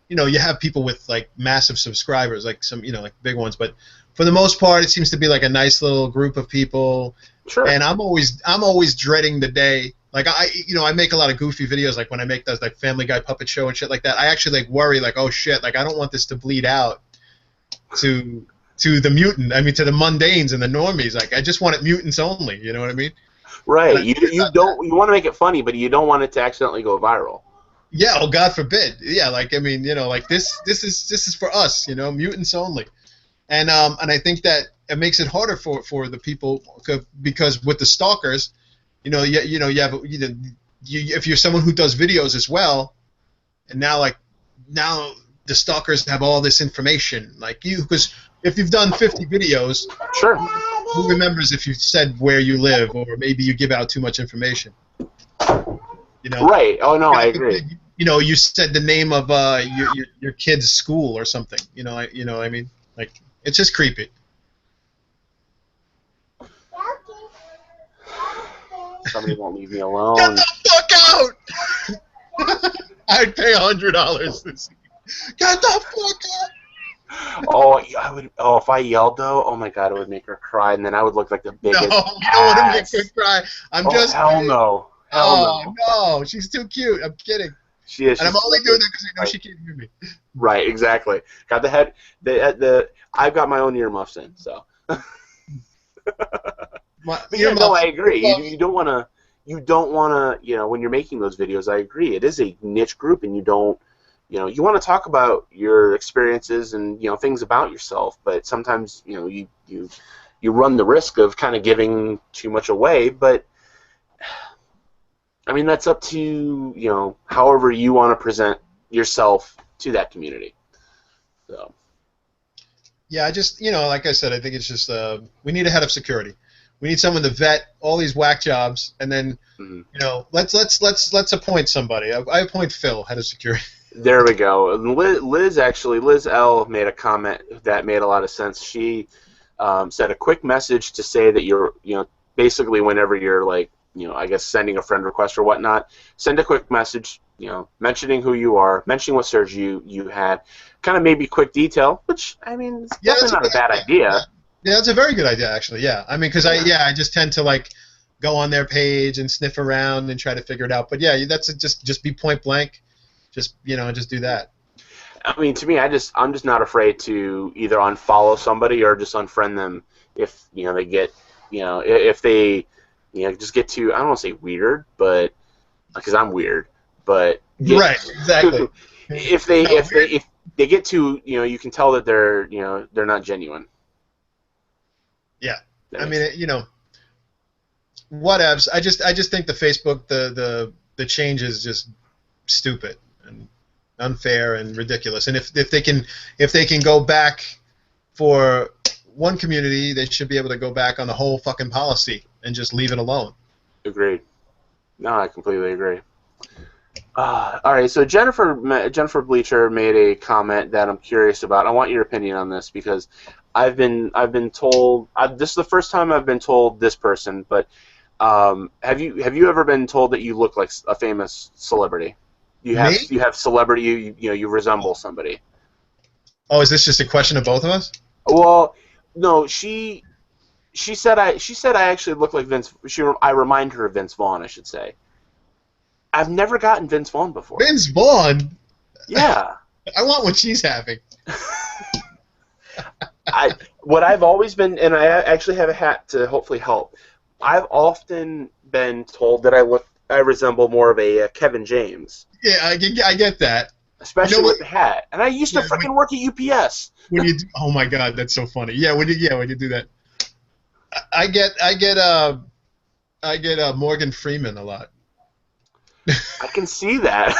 you have people with like massive subscribers, like some, like big ones, but for the most part, it seems to be like a nice little group of people. Sure. And I'm always dreading the day. Like I make a lot of goofy videos, like when I make those like Family Guy puppet show and shit like that. I actually like worry, like, oh shit, like I don't want this to bleed out to the mutant. I mean, to the mundanes and the normies. Like I just want it mutants only. You know what I mean? Right. You want to make it funny, but you don't want it to accidentally go viral. Yeah. Oh, God forbid. Yeah. Like I mean, like this is for us. Mutants only. And I think that it makes it harder for the people because with the stalkers, you have if you're someone who does videos as well, and now the stalkers have all this information like you, because if you've done 50 videos, sure, who remembers if you said where you live, or maybe you give out too much information? Right. Oh no, I agree. You said the name of your kid's school or something. I mean, like it's just creepy. Somebody won't leave me alone. Get the fuck out! I'd pay $100 to see. Get the fuck out! Oh, I would. Oh, if I yelled though, oh my God, it would make her cry, and then I would look like the biggest. No, you don't want to make her cry. I'm just. Hell kidding. no. Hell no, she's too cute. I'm kidding. She is. And I'm only doing that because I know she can't hear me. Right, exactly. Got the head. I've got my own earmuffs in, so. But yeah, no, I agree. You don't want to. When you're making those videos, I agree. It is a niche group, and you don't. You want to talk about your experiences and things about yourself, but sometimes you run the risk of kind of giving too much away. But I mean, that's up to, however you want to present yourself to that community. So. Yeah, I just, like I said, I think it's just we need a head of security. We need someone to vet all these whack jobs, and then, Mhm. let's appoint somebody. I appoint Phil, head of security. There we go. Liz L made a comment that made a lot of sense. She said a quick message to say that you're, basically whenever you're like, I guess sending a friend request or whatnot, send a quick message, mentioning who you are, mentioning what surgery you had, kind of maybe quick detail, which, I mean, it's Yeah, definitely that's a not a good bad idea. idea. Yeah, that's a very good idea, actually. Yeah, I mean, because I just tend to like go on their page and sniff around and try to figure it out. But yeah, that's just be point blank. Just do that. I mean, to me, I'm just not afraid to either unfollow somebody or just unfriend them if they get, if they, just get too, I don't want to say weird, but because I'm weird, but Right, exactly. if they No, if they get too, you can tell that they're not genuine. yeah, That I makes mean, sense. whatevs. I just think the Facebook the change is just stupid and unfair and ridiculous. And if they can go back for one community, they should be able to go back on the whole fucking policy and just leave it alone. Agreed. No, I completely agree. All right, so Jennifer Bleacher made a comment that I'm curious about. I want your opinion on this because I've been told this is the first time I've been told this person, but have you ever been told that you look like a famous celebrity? Me? You have celebrity, you resemble somebody. Oh, is this just a question of both of us? Well, no, she said I actually look like Vince. I remind her of Vince Vaughn, I should say. I've never gotten Vince Vaughn before. Vince Vaughn. Yeah. I want what she's having. What I've always been, and I actually have a hat to hopefully help. I've often been told that I resemble more of a Kevin James, Yeah, I get that. You know especially what? with the hat. And I used to Yeah, freaking work at UPS. oh my God, that's so funny. Yeah, when you do that, I get Morgan Freeman a lot. I can see that.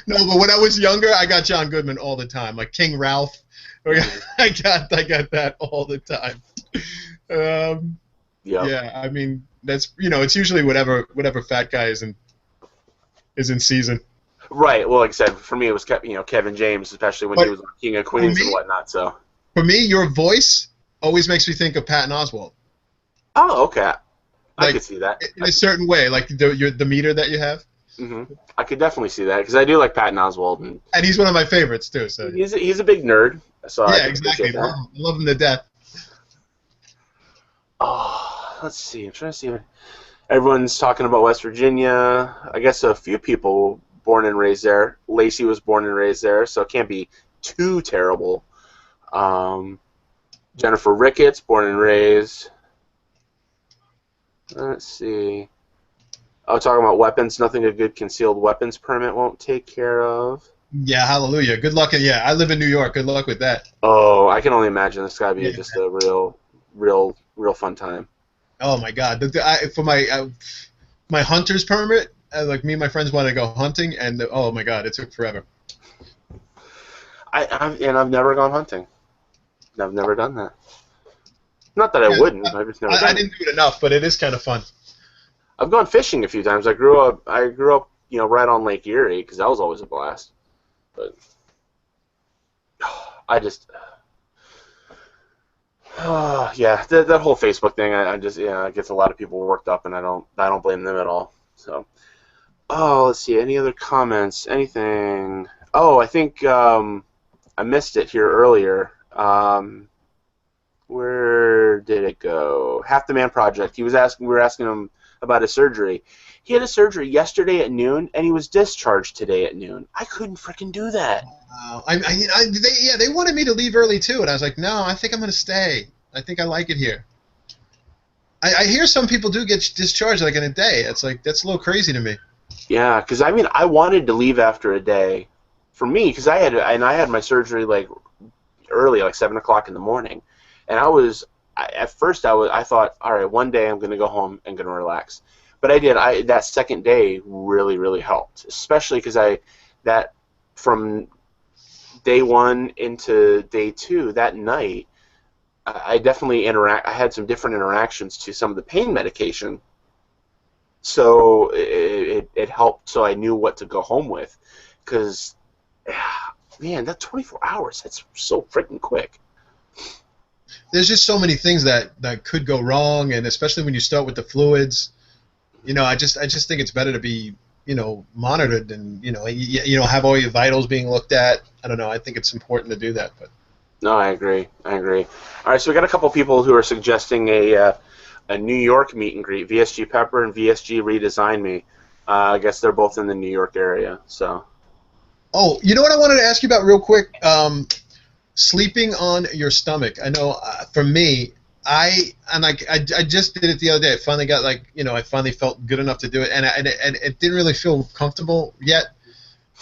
No, but when I was younger, I got John Goodman all the time, like King Ralph. I got that all the time. Yep. Yeah, I mean that's it's usually whatever fat guy is in season. Right. Well, like I said, for me it was Kevin James, especially when he But was King of for Queens and me, whatnot. So. for me, your voice always makes me think of Patton Oswalt, Oh, okay. I like could see that. in a certain way, like the meter that you have. I could definitely see that because I do like Patton Oswalt, and And he's one of my favorites too. So he's a big nerd, so I yeah, can exactly. appreciate that. Love him to death. Oh, let's see. I'm trying to see. Everyone's talking about West Virginia. I guess a few people born and raised there. Lacey was born and raised there, so it can't be too terrible. Um, Jennifer Ricketts, born and raised. Let's see. Oh, talking about weapons. Nothing a good concealed weapons permit won't take care of. Yeah, hallelujah. Good luck. Yeah, I live in New York. Good luck with that. Oh, I can only imagine this got to be Yeah. just a real fun time. Oh my God. For my hunter's permit, like me and my friends wanted to go hunting, and oh my God, it took forever. I've never gone hunting. I've never done that. Not that I Yeah, wouldn't. I've just never I done it. didn't do it enough, but it is kind of fun. I've gone fishing a few times. I grew up, right on Lake Erie because that was always a blast. But I just, yeah, that whole Facebook thing, I just, it gets a lot of people worked up, and I don't blame them at all. So, let's see, any other comments? Anything? Oh, I think I missed it here earlier. Where did it go? Half the Man Project. We were asking him about his surgery. He had a surgery yesterday at noon, and he was discharged today at noon. I couldn't freaking do that. They wanted me to leave early too, and I was like, no, I think I'm going to stay. I think I like it here. I hear some people do get discharged like in a day. It's like that's a little crazy to me. Yeah, because I mean, I wanted to leave after a day, for me, because I had my surgery like early, like 7 o'clock in the morning, and at first I thought, all right, one day I'm going to go home and going to relax. But I did. That second day really, really helped, especially because that from day one into day two, that night, I definitely I had some different interactions to some of the pain medication, so it helped. So I knew what to go home with, because man, that 24 hours, that's so freaking quick. There's just so many things that could go wrong, and especially when you start with the fluids. I just think it's better to be, monitored, and have all your vitals being looked at. I don't know. I think it's important to do that. But No, I agree. I agree. All right, so we got a couple people who are suggesting a New York meet and greet. VSG Pepper and VSG Redesign Me. I guess they're both in the New York area. So. oh, you know what I wanted to ask you about real quick? Sleeping on your stomach. I know for me, I just did it the other day. I finally got I finally felt good enough to do it, and it didn't really feel comfortable yet.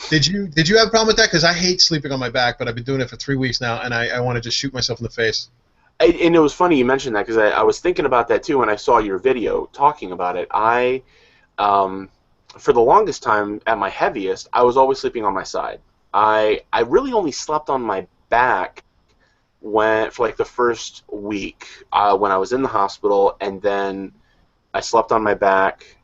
Did you have a problem with that? Because I hate sleeping on my back, but I've been doing it for 3 weeks now, and I want to just shoot myself in the face. And it was funny you mentioned that, because I was thinking about that too when I saw your video talking about it. For the longest time, at my heaviest, I was always sleeping on my side. I really only slept on my back for like the first week when I was in the hospital, and then I slept on my back.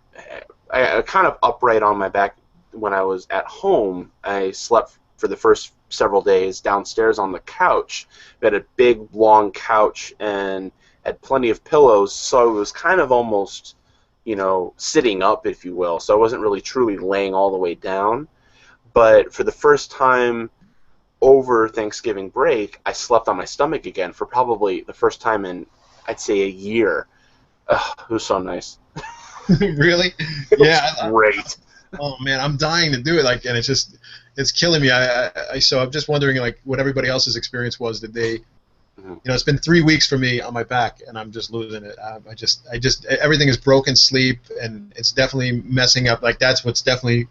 I kind of upright on my back when I was at home. I slept for the first several days downstairs on the couch. We had a big, long couch and had plenty of pillows, so it was kind of almost, sitting up, if you will. So I wasn't really truly laying all the way down. But for the first time over Thanksgiving break, I slept on my stomach again for probably the first time in, I'd say, a year. Ugh, it was so nice. Really? It Yeah. was great. Oh man, I'm dying to do it. And it's killing me. So I'm just wondering, what everybody else's experience was. Did they? It's been 3 weeks for me on my back, and I'm just losing it. I just everything is broken sleep, and it's definitely messing up. That's what's definitely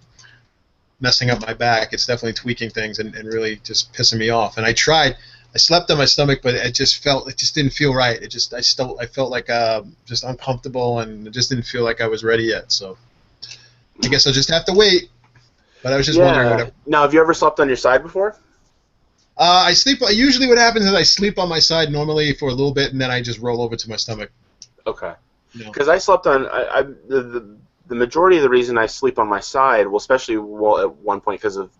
messing up my back. It's definitely tweaking things and really just pissing me off. And I slept on my stomach, but it just didn't feel right. I felt like just uncomfortable, and it just didn't feel like I was ready yet. So I guess I'll just have to wait. But I was just wondering. Now, have you ever slept on your side before? I sleep. Usually, what happens is I sleep on my side normally for a little bit, and then I just roll over to my stomach. Okay. Because I slept on the majority of the reason I sleep on my side, especially at one point because of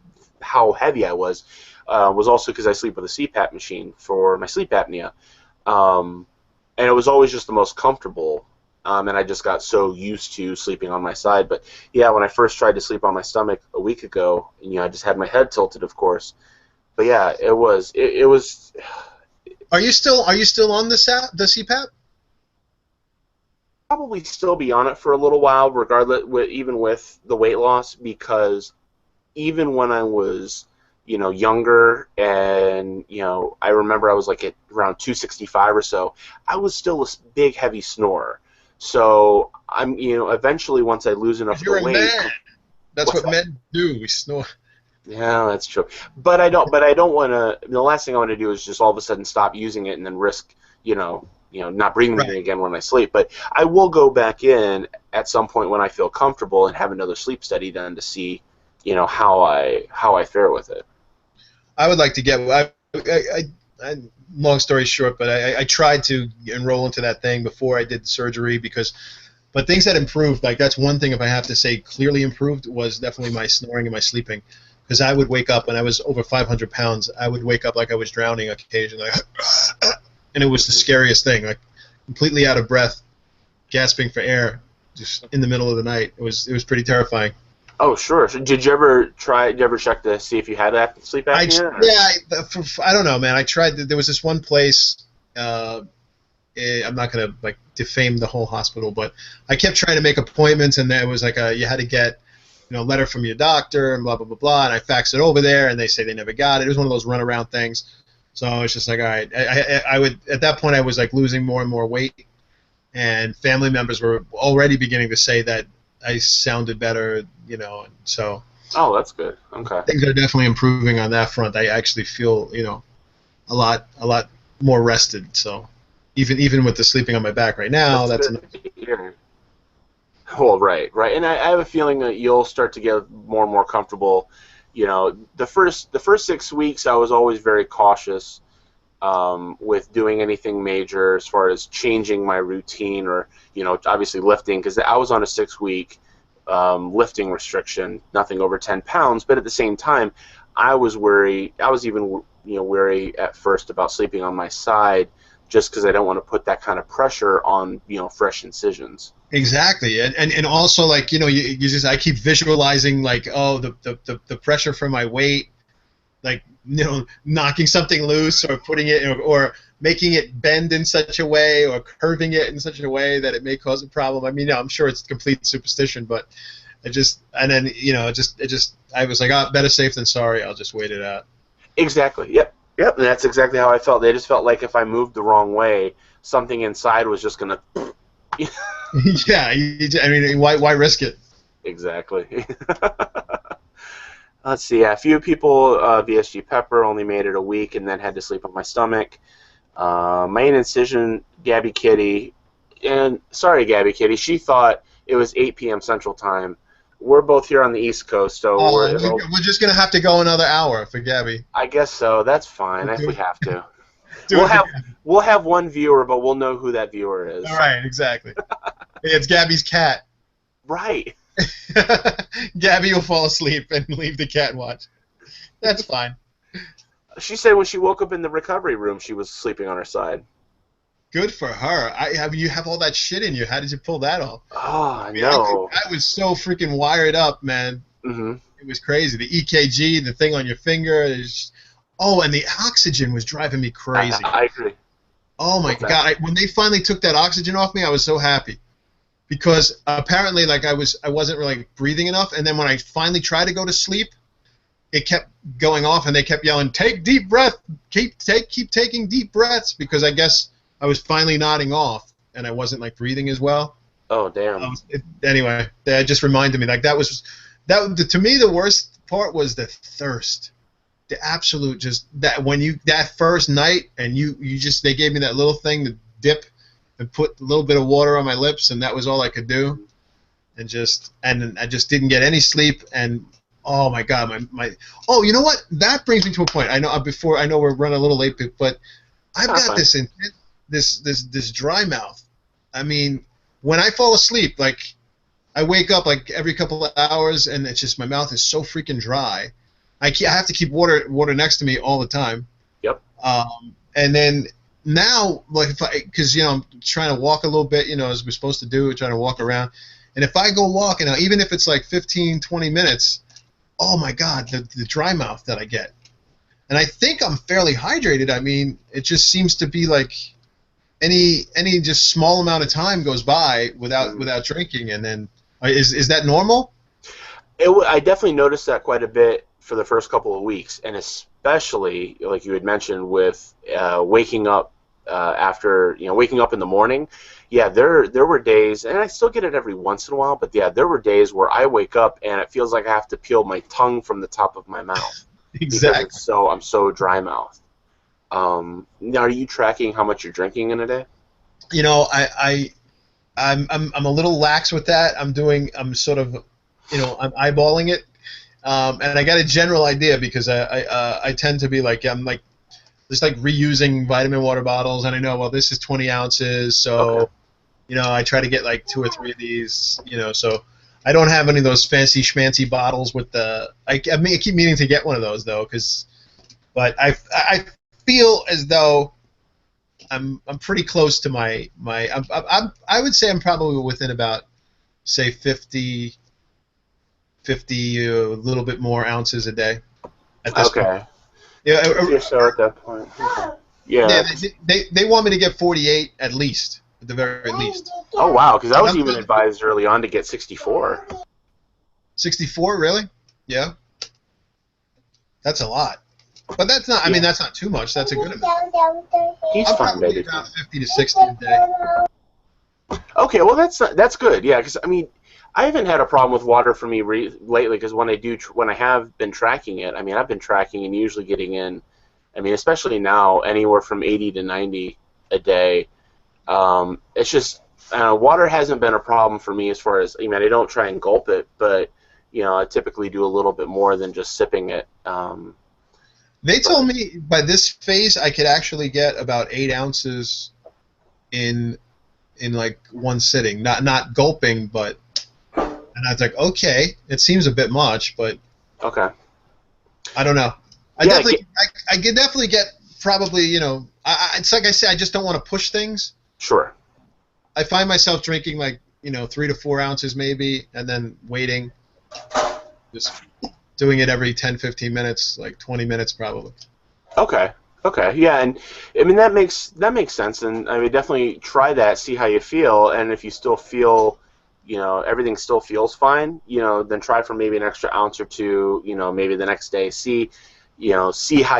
how heavy I was also because I sleep with a CPAP machine for my sleep apnea, and it was always just the most comfortable. And I just got so used to sleeping on my side. But yeah, when I first tried to sleep on my stomach a week ago, I just had my head tilted, of course. But yeah, it was. Are you still on the CPAP? Probably still be on it for a little while, regardless, even with the weight loss, because even when I was, younger, and I remember I was at around 265 or so, I was still a big, heavy snorer. So I'm, eventually once I lose enough You're of the a weight. man. That's what men do. We snore. Yeah, that's true. But I don't want to. The last thing I want to do is just all of a sudden stop using it and then risk, not breathing again when I sleep. But I will go back in at some point when I feel comfortable and have another sleep study done to see, how I fare with it. I would like to get. Long story short, but I tried to enroll into that thing before I did the surgery but things had improved. That's one thing, if I have to say clearly improved, was definitely my snoring and my sleeping. Because I would wake up when I was over 500 pounds. I would wake up like I was drowning occasionally, and it was the scariest thing. Completely out of breath, gasping for air, just in the middle of the night. It was pretty terrifying. Oh, sure. So did you ever check to see if you had sleep apnea? I don't know, man. I tried. There was this one place. I'm not gonna defame the whole hospital, but I kept trying to make appointments, and there was you had to get a letter from your doctor and blah blah blah blah. And I faxed it over there, and they say they never got it. It was one of those runaround things. So it's just all right. I would at that point I was losing more and more weight, and family members were already beginning to say that I sounded better, and so. Oh, that's good. Okay. Things are definitely improving on that front. I actually feel, a lot more rested. So, even with the sleeping on my back right now, That's that's good enough. to hear. Well, right, and I have a feeling that you'll start to get more and more comfortable. You know, the first 6 weeks, I was always very cautious with doing anything major as far as changing my routine or obviously lifting because I was on a 6 week lifting restriction, nothing over 10 pounds. But at the same time, I was worried. I was even wary at first about sleeping on my side just because I don't want to put that kind of pressure on fresh incisions. Exactly, and also like you just I keep visualizing like the pressure from my weight, like knocking something loose or putting it or making it bend in such a way or curving it in such a way that it may cause a problem. I mean, I'm sure it's complete superstition, but and then it just I was like, better safe than sorry. I'll just wait it out. Exactly. Yep. And that's exactly how I felt. They just felt like if I moved the wrong way, something inside was just gonna. Yeah, I mean, why risk it? Exactly. Let's see. A few people, VSG Pepper, only made it a week and then had to sleep on my stomach. Main incision, Gabby Kitty, and sorry, Gabby Kitty, she thought it was 8 p.m. Central Time. We're both here on the East Coast, so Oh, we're just gonna have to go another hour for Gabby. I guess so. That's fine We'll if we have to. do We'll it for have Gabby. we'll have one viewer, but we'll know who that viewer is. All right, exactly. It's Gabby's cat. Right. Gabby will fall asleep and leave the cat watch. That's fine. She said when she woke up in the recovery room, she was sleeping on her side. Good for her. You have all that shit in you. How did you pull that off? Oh, I I mean, know. I was so freaking wired up, man. Mm-hmm. It was crazy. The EKG, the thing on your finger. Oh, and the oxygen was driving me crazy. I agree. Oh my God! When they finally took that oxygen off me, I was so happy because apparently, like I wasn't really breathing enough. And then when I finally tried to go to sleep, it kept going off, and they kept yelling, "Take deep breath, keep taking deep breaths," because I guess I was finally nodding off, and I wasn't like breathing as well. Oh, damn. Anyway, that just reminded me like to me the worst part was the thirst. The absolute just that first night and they gave me that little thing to dip and put a little bit of water on my lips and that was all I could do and I just didn't get any sleep and oh my God my oh you know what that brings me to a point I know we're running a little late but I've got this dry mouth. I mean when I fall asleep like I wake up like every couple of hours and it's just my mouth is so freaking dry. I have to keep water next to me all the time. Yep. And then now, like because I'm trying to walk a little bit, as we're supposed to do, trying to walk around. And if I go walking, even if it's like 15, 20 minutes, oh my God, the dry mouth that I get. And I think I'm fairly hydrated. I mean, it just seems to be like any just small amount of time goes by without drinking, and then is that normal? I definitely noticed that quite a bit for the first couple of weeks, and especially like you had mentioned with waking up after waking up in the morning. Yeah, there were days, and I still get it every once in a while, but yeah, there were days where I wake up and it feels like I have to peel my tongue from the top of my mouth. Exactly. Because I'm so dry mouthed. Now, are you tracking how much you're drinking in a day? I'm a little lax with that. I'm sort of I'm eyeballing it. And I got a general idea because I tend to be like I'm like just like reusing vitamin water bottles, and I know this is 20 ounces, so Okay. I try to get like 2 or 3 of these, so I don't have any of those fancy schmancy bottles with the. I keep meaning to get one of those though, but I feel as though I'm pretty close to my I would say I'm probably within about say 50 a little bit more ounces a day at this point. Okay. Yeah, 50 or so at that point. Okay. Yeah. they want me to get 48 at least, at the very least. Oh, wow, because I was I'm even advised early on to get 64. 64, really? Yeah. That's a lot. But that's not, I mean, that's not too much. That's a good amount. He's I'm fine, probably baby. about 50 to 60 a day. Okay, well that's good. Yeah, because I mean, I haven't had a problem with water for me lately. Because when I have been tracking it, I mean, I've been tracking and usually getting in. I mean, especially now, anywhere from 80 to 90 a day. It's just water hasn't been a problem for me as far as, I mean, I don't try and gulp it, but I typically do a little bit more than just sipping it. They told me by this phase I could actually get about 8 ounces in like one sitting, not gulping, but and I was like, okay, it seems a bit much, but Okay. I don't know. Yeah, I could definitely get probably it's like I said, I just don't want to push things. sure. I find myself drinking like 3 to 4 ounces maybe, and then waiting, just doing it every 10, 15 minutes, like 20 minutes probably. Okay. Okay. Yeah, and I mean that makes sense, and I mean definitely try that, see how you feel, and if you still feel, everything still feels fine, then try for maybe an extra ounce or two, maybe the next day. See how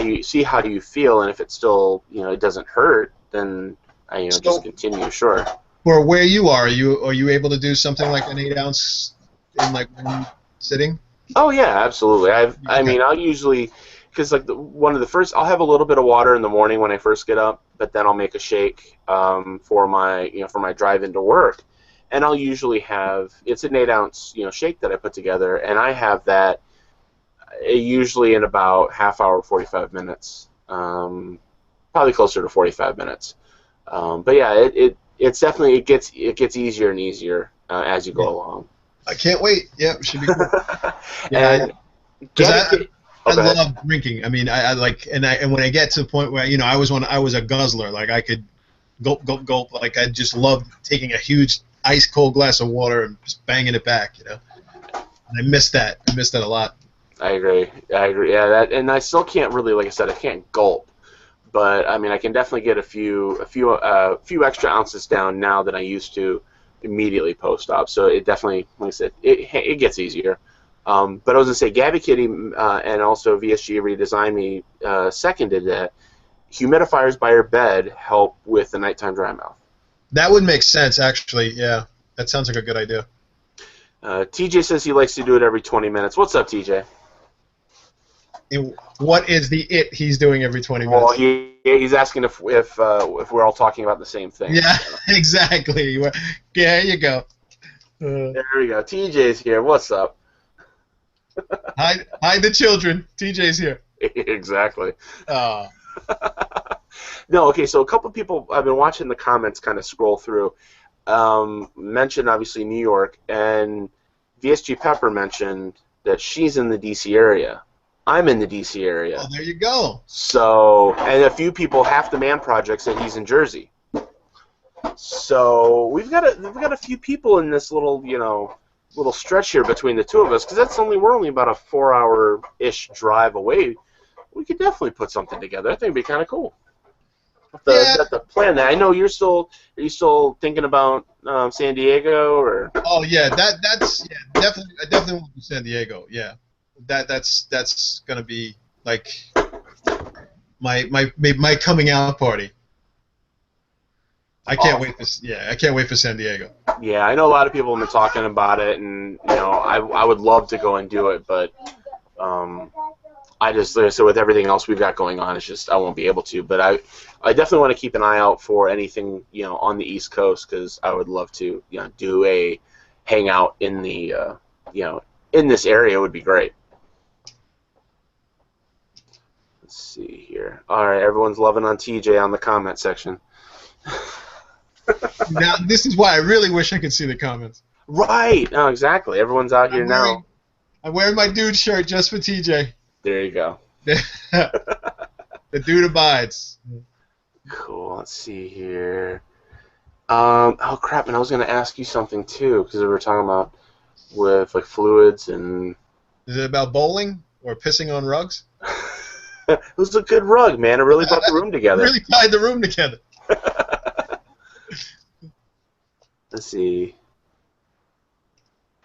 do you feel, and if it still, it doesn't hurt, then So, just continue. Sure. for where you are you able to do something like an 8 ounce in like one sitting? Oh yeah, absolutely. I Okay. mean, I'll usually, because like one of the first, I'll have a little bit of water in the morning when I first get up, but then I'll make a shake for my drive into work, and I'll usually have, it's an 8 ounce shake that I put together, and I have that usually in about half hour, 45 minutes, probably closer to 45 minutes. But yeah, it's definitely, it gets easier and easier as you go along. I can't wait. Yeah, it should be cool. Yeah, And because I go ahead. love drinking. I mean, I like, and when I get to the point where I was a guzzler. Like I could gulp, gulp, gulp. Like I just loved taking a huge ice cold glass of water and just banging it back. And I miss that. I miss that a lot. I agree. I agree. Yeah, that, and I still can't really, like I said, I can't gulp, but I mean, I can definitely get a few extra ounces down now than I used to immediately post op. So it definitely, like I said, it gets easier. But I was gonna say, Gabby Kitty and also VSG Redesign Me seconded that humidifiers by your bed help with the nighttime dry mouth. That would make sense, actually. Yeah, that sounds like a good idea. TJ says he likes to do it every 20 minutes. What's up, TJ? And what is the he's doing every 20 Well, minutes? he's asking if we're all talking about the same thing. Yeah, exactly. Yeah, there you go. There we go. TJ's here. What's up? Hide the children. TJ's here. Exactly. Oh. No, okay, so a couple people I've been watching the comments kind of scroll through. Mentioned obviously New York, and VSG Pepper mentioned that she's in the DC area. I'm in the DC area. Oh, there you go. So, and a few people, half the Man Project said he's in Jersey. So we've got a few people in this little stretch here between the two of us, because we're only about a 4-hour-ish drive away. We could definitely put something together. I think it'd be kind of cool. The plan that I know are you still thinking about San Diego or? Oh yeah, that's definitely. I definitely want to San Diego. Yeah, that's gonna be like my coming out party. I can't wait I can't wait for San Diego. Yeah, I know a lot of people have been talking about it, and I would love to go and do it, but I just, like I said, with everything else we've got going on, it's just I won't be able to. But I definitely want to keep an eye out for anything on the East Coast, because I would love to do a hangout in the in this area. Would be great. Let's see here. All right, everyone's loving on TJ on the comment section. Now this is why I really wish I could see the comments. Right. No, exactly. Everyone's out here now. I'm wearing my dude shirt just for TJ. There you go. The dude abides. Cool. Let's see here. Oh crap! And I was going to ask you something too, because we were talking about with like fluids and. Is it about bowling or pissing on rugs? It was a good rug, man. It really brought the room together. Really tied the room together. Let's see.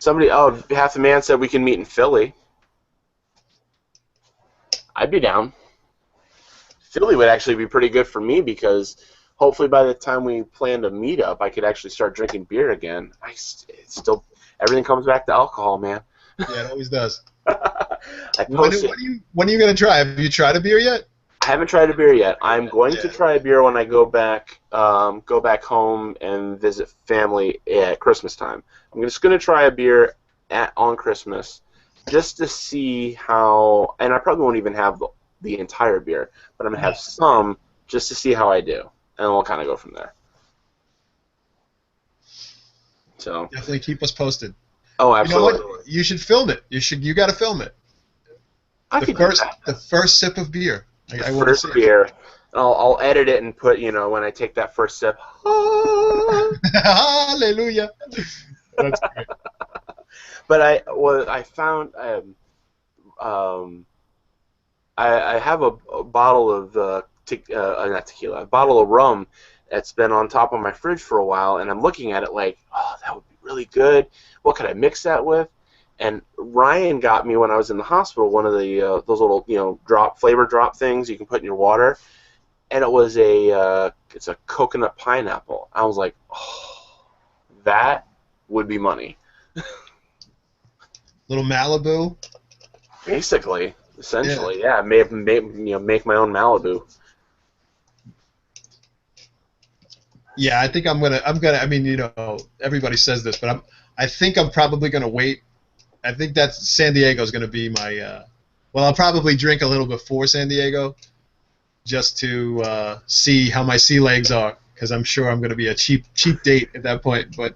Half the man said we can meet in Philly. I'd be down. Philly would actually be pretty good for me, because hopefully by the time we plan to meet up, I could actually start drinking beer again. Everything comes back to alcohol, man. Yeah, it always does. I When are you going to try? Have you tried a beer yet? I haven't tried a beer yet. I'm going to Yeah. try a beer when I go back home and visit family at Christmas time. I'm just going to try a beer on Christmas, just to see how. And I probably won't even have the entire beer, but I'm going to have some just to see how I do, and we'll kind of go from there. So Definitely keep us posted. oh, You know absolutely. what? You should film it. You got to film it. I The could do first that. the first sip of beer. The I want to first see it. beer. I'll edit it and put, when I take that first sip. Hallelujah. That's great. But I found um, I have a bottle of not tequila, a bottle of rum that's been on top of my fridge for a while, and I'm looking at it like, oh, that would be really good. What could I mix that with? And Ryan got me when I was in the hospital one of the those little flavor drop things you can put in your water, and it was it's a coconut pineapple. I was like, oh, that would be money. Little Malibu. Basically, essentially, yeah. Make my own Malibu. Yeah, I think I'm gonna. I mean, everybody says this, but I think I'm probably gonna wait. I think that San Diego is gonna be my. Well, I'll probably drink a little before San Diego, just to see how my sea legs are, because I'm sure I'm gonna be a cheap date at that point. But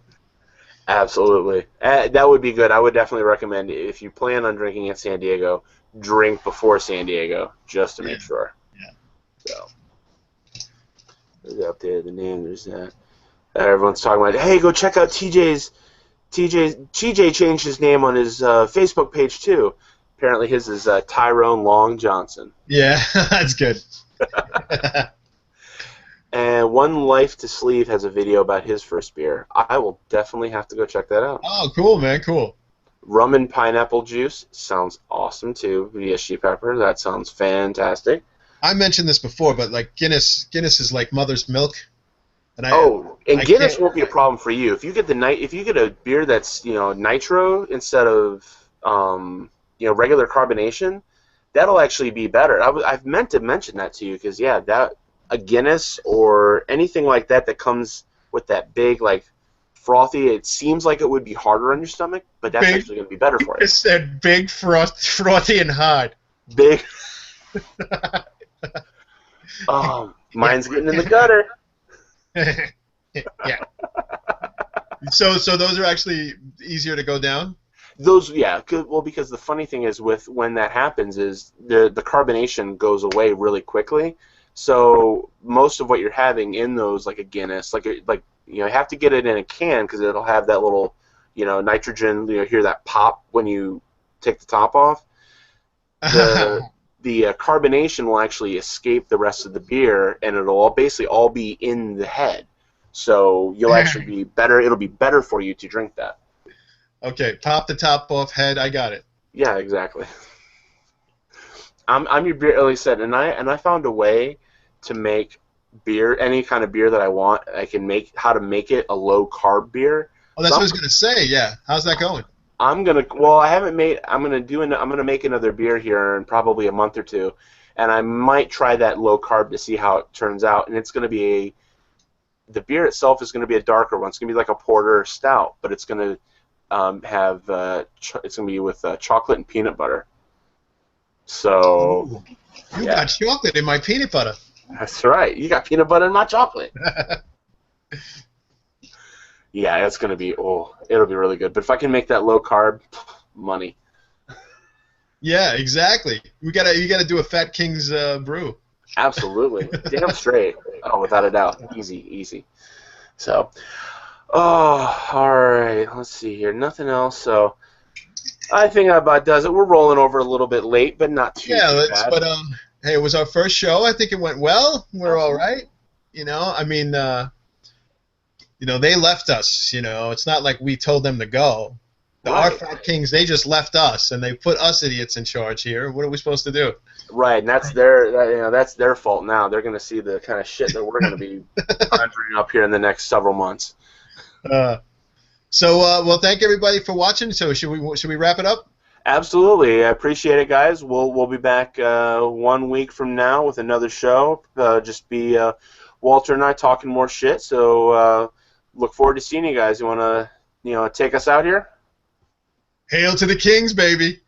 Absolutely, that would be good. I would definitely recommend if you plan on drinking at San Diego, drink before San Diego just to make sure. Yeah. So. There's the updated the name. There's that. Everyone's talking about, hey, go check out TJ's. TJ changed his name on his Facebook page too. Apparently, his is Tyrone Long Johnson. Yeah, that's good. And One Life to Sleeve has a video about his first beer. I will definitely have to go check that out. Oh, cool, man, cool. Rum and pineapple juice sounds awesome too. Via Sheep Pepper, that sounds fantastic. I mentioned this before, but like Guinness is like mother's milk. And Guinness won't be a problem for you if you get if you get a beer that's nitro instead of regular carbonation. That'll actually be better. I've meant to mention that to you because that a Guinness or anything like that comes with that big like frothy. It seems like it would be harder on your stomach, but that's actually going to be better for you. It said big, frothy, and hard. Big. Mine's getting in the gutter. Yeah. So those are actually easier to go down? Those, yeah. Well, because the funny thing is when that happens is the carbonation goes away really quickly. So most of what you're having in those, like a Guinness, you have to get it in a can because it'll have that little, nitrogen. Hear that pop when you take the top off. The carbonation will actually escape the rest of the beer, and it'll basically all be in the head. So you'll actually be better. It'll be better for you to drink that. Okay, pop the top off head. I got it. Yeah, exactly. I'm your beer, like I said, and I found a way to make beer, any kind of beer that I want. I can make how to make it a low carb beer. Oh, that's what I was gonna say. Yeah, how's that going? I'm gonna make another beer here in probably a month or two, and I might try that low carb to see how it turns out. And it's gonna be the beer itself is gonna be a darker one. It's gonna be like a porter stout, but it's gonna it's gonna be with chocolate and peanut butter. So Ooh, you got chocolate in my peanut butter. That's right. You got peanut butter in my chocolate. Yeah, it's gonna be it'll be really good. But if I can make that low carb, money. Yeah, exactly. You gotta do a Fat King's brew. Absolutely. Damn straight. Oh, without a doubt. Easy. So, all right. Let's see here. Nothing else. So, I think that about does it. We're rolling over a little bit late, but not too bad. But hey, it was our first show. I think it went well. We're all right. I mean, they left us. It's not like we told them to go. Our Fat Kings, they just left us, and they put us idiots in charge here. What are we supposed to do? Right, and that's their fault now. They're going to see the kind of shit that we're going to be conjuring up here in the next several months. Well, thank everybody for watching. So should we wrap it up? Absolutely, I appreciate it, guys. We'll be back 1 week from now with another show. Just be Walter and I talking more shit. So look forward to seeing you guys. You want to take us out here? Hail to the kings, baby.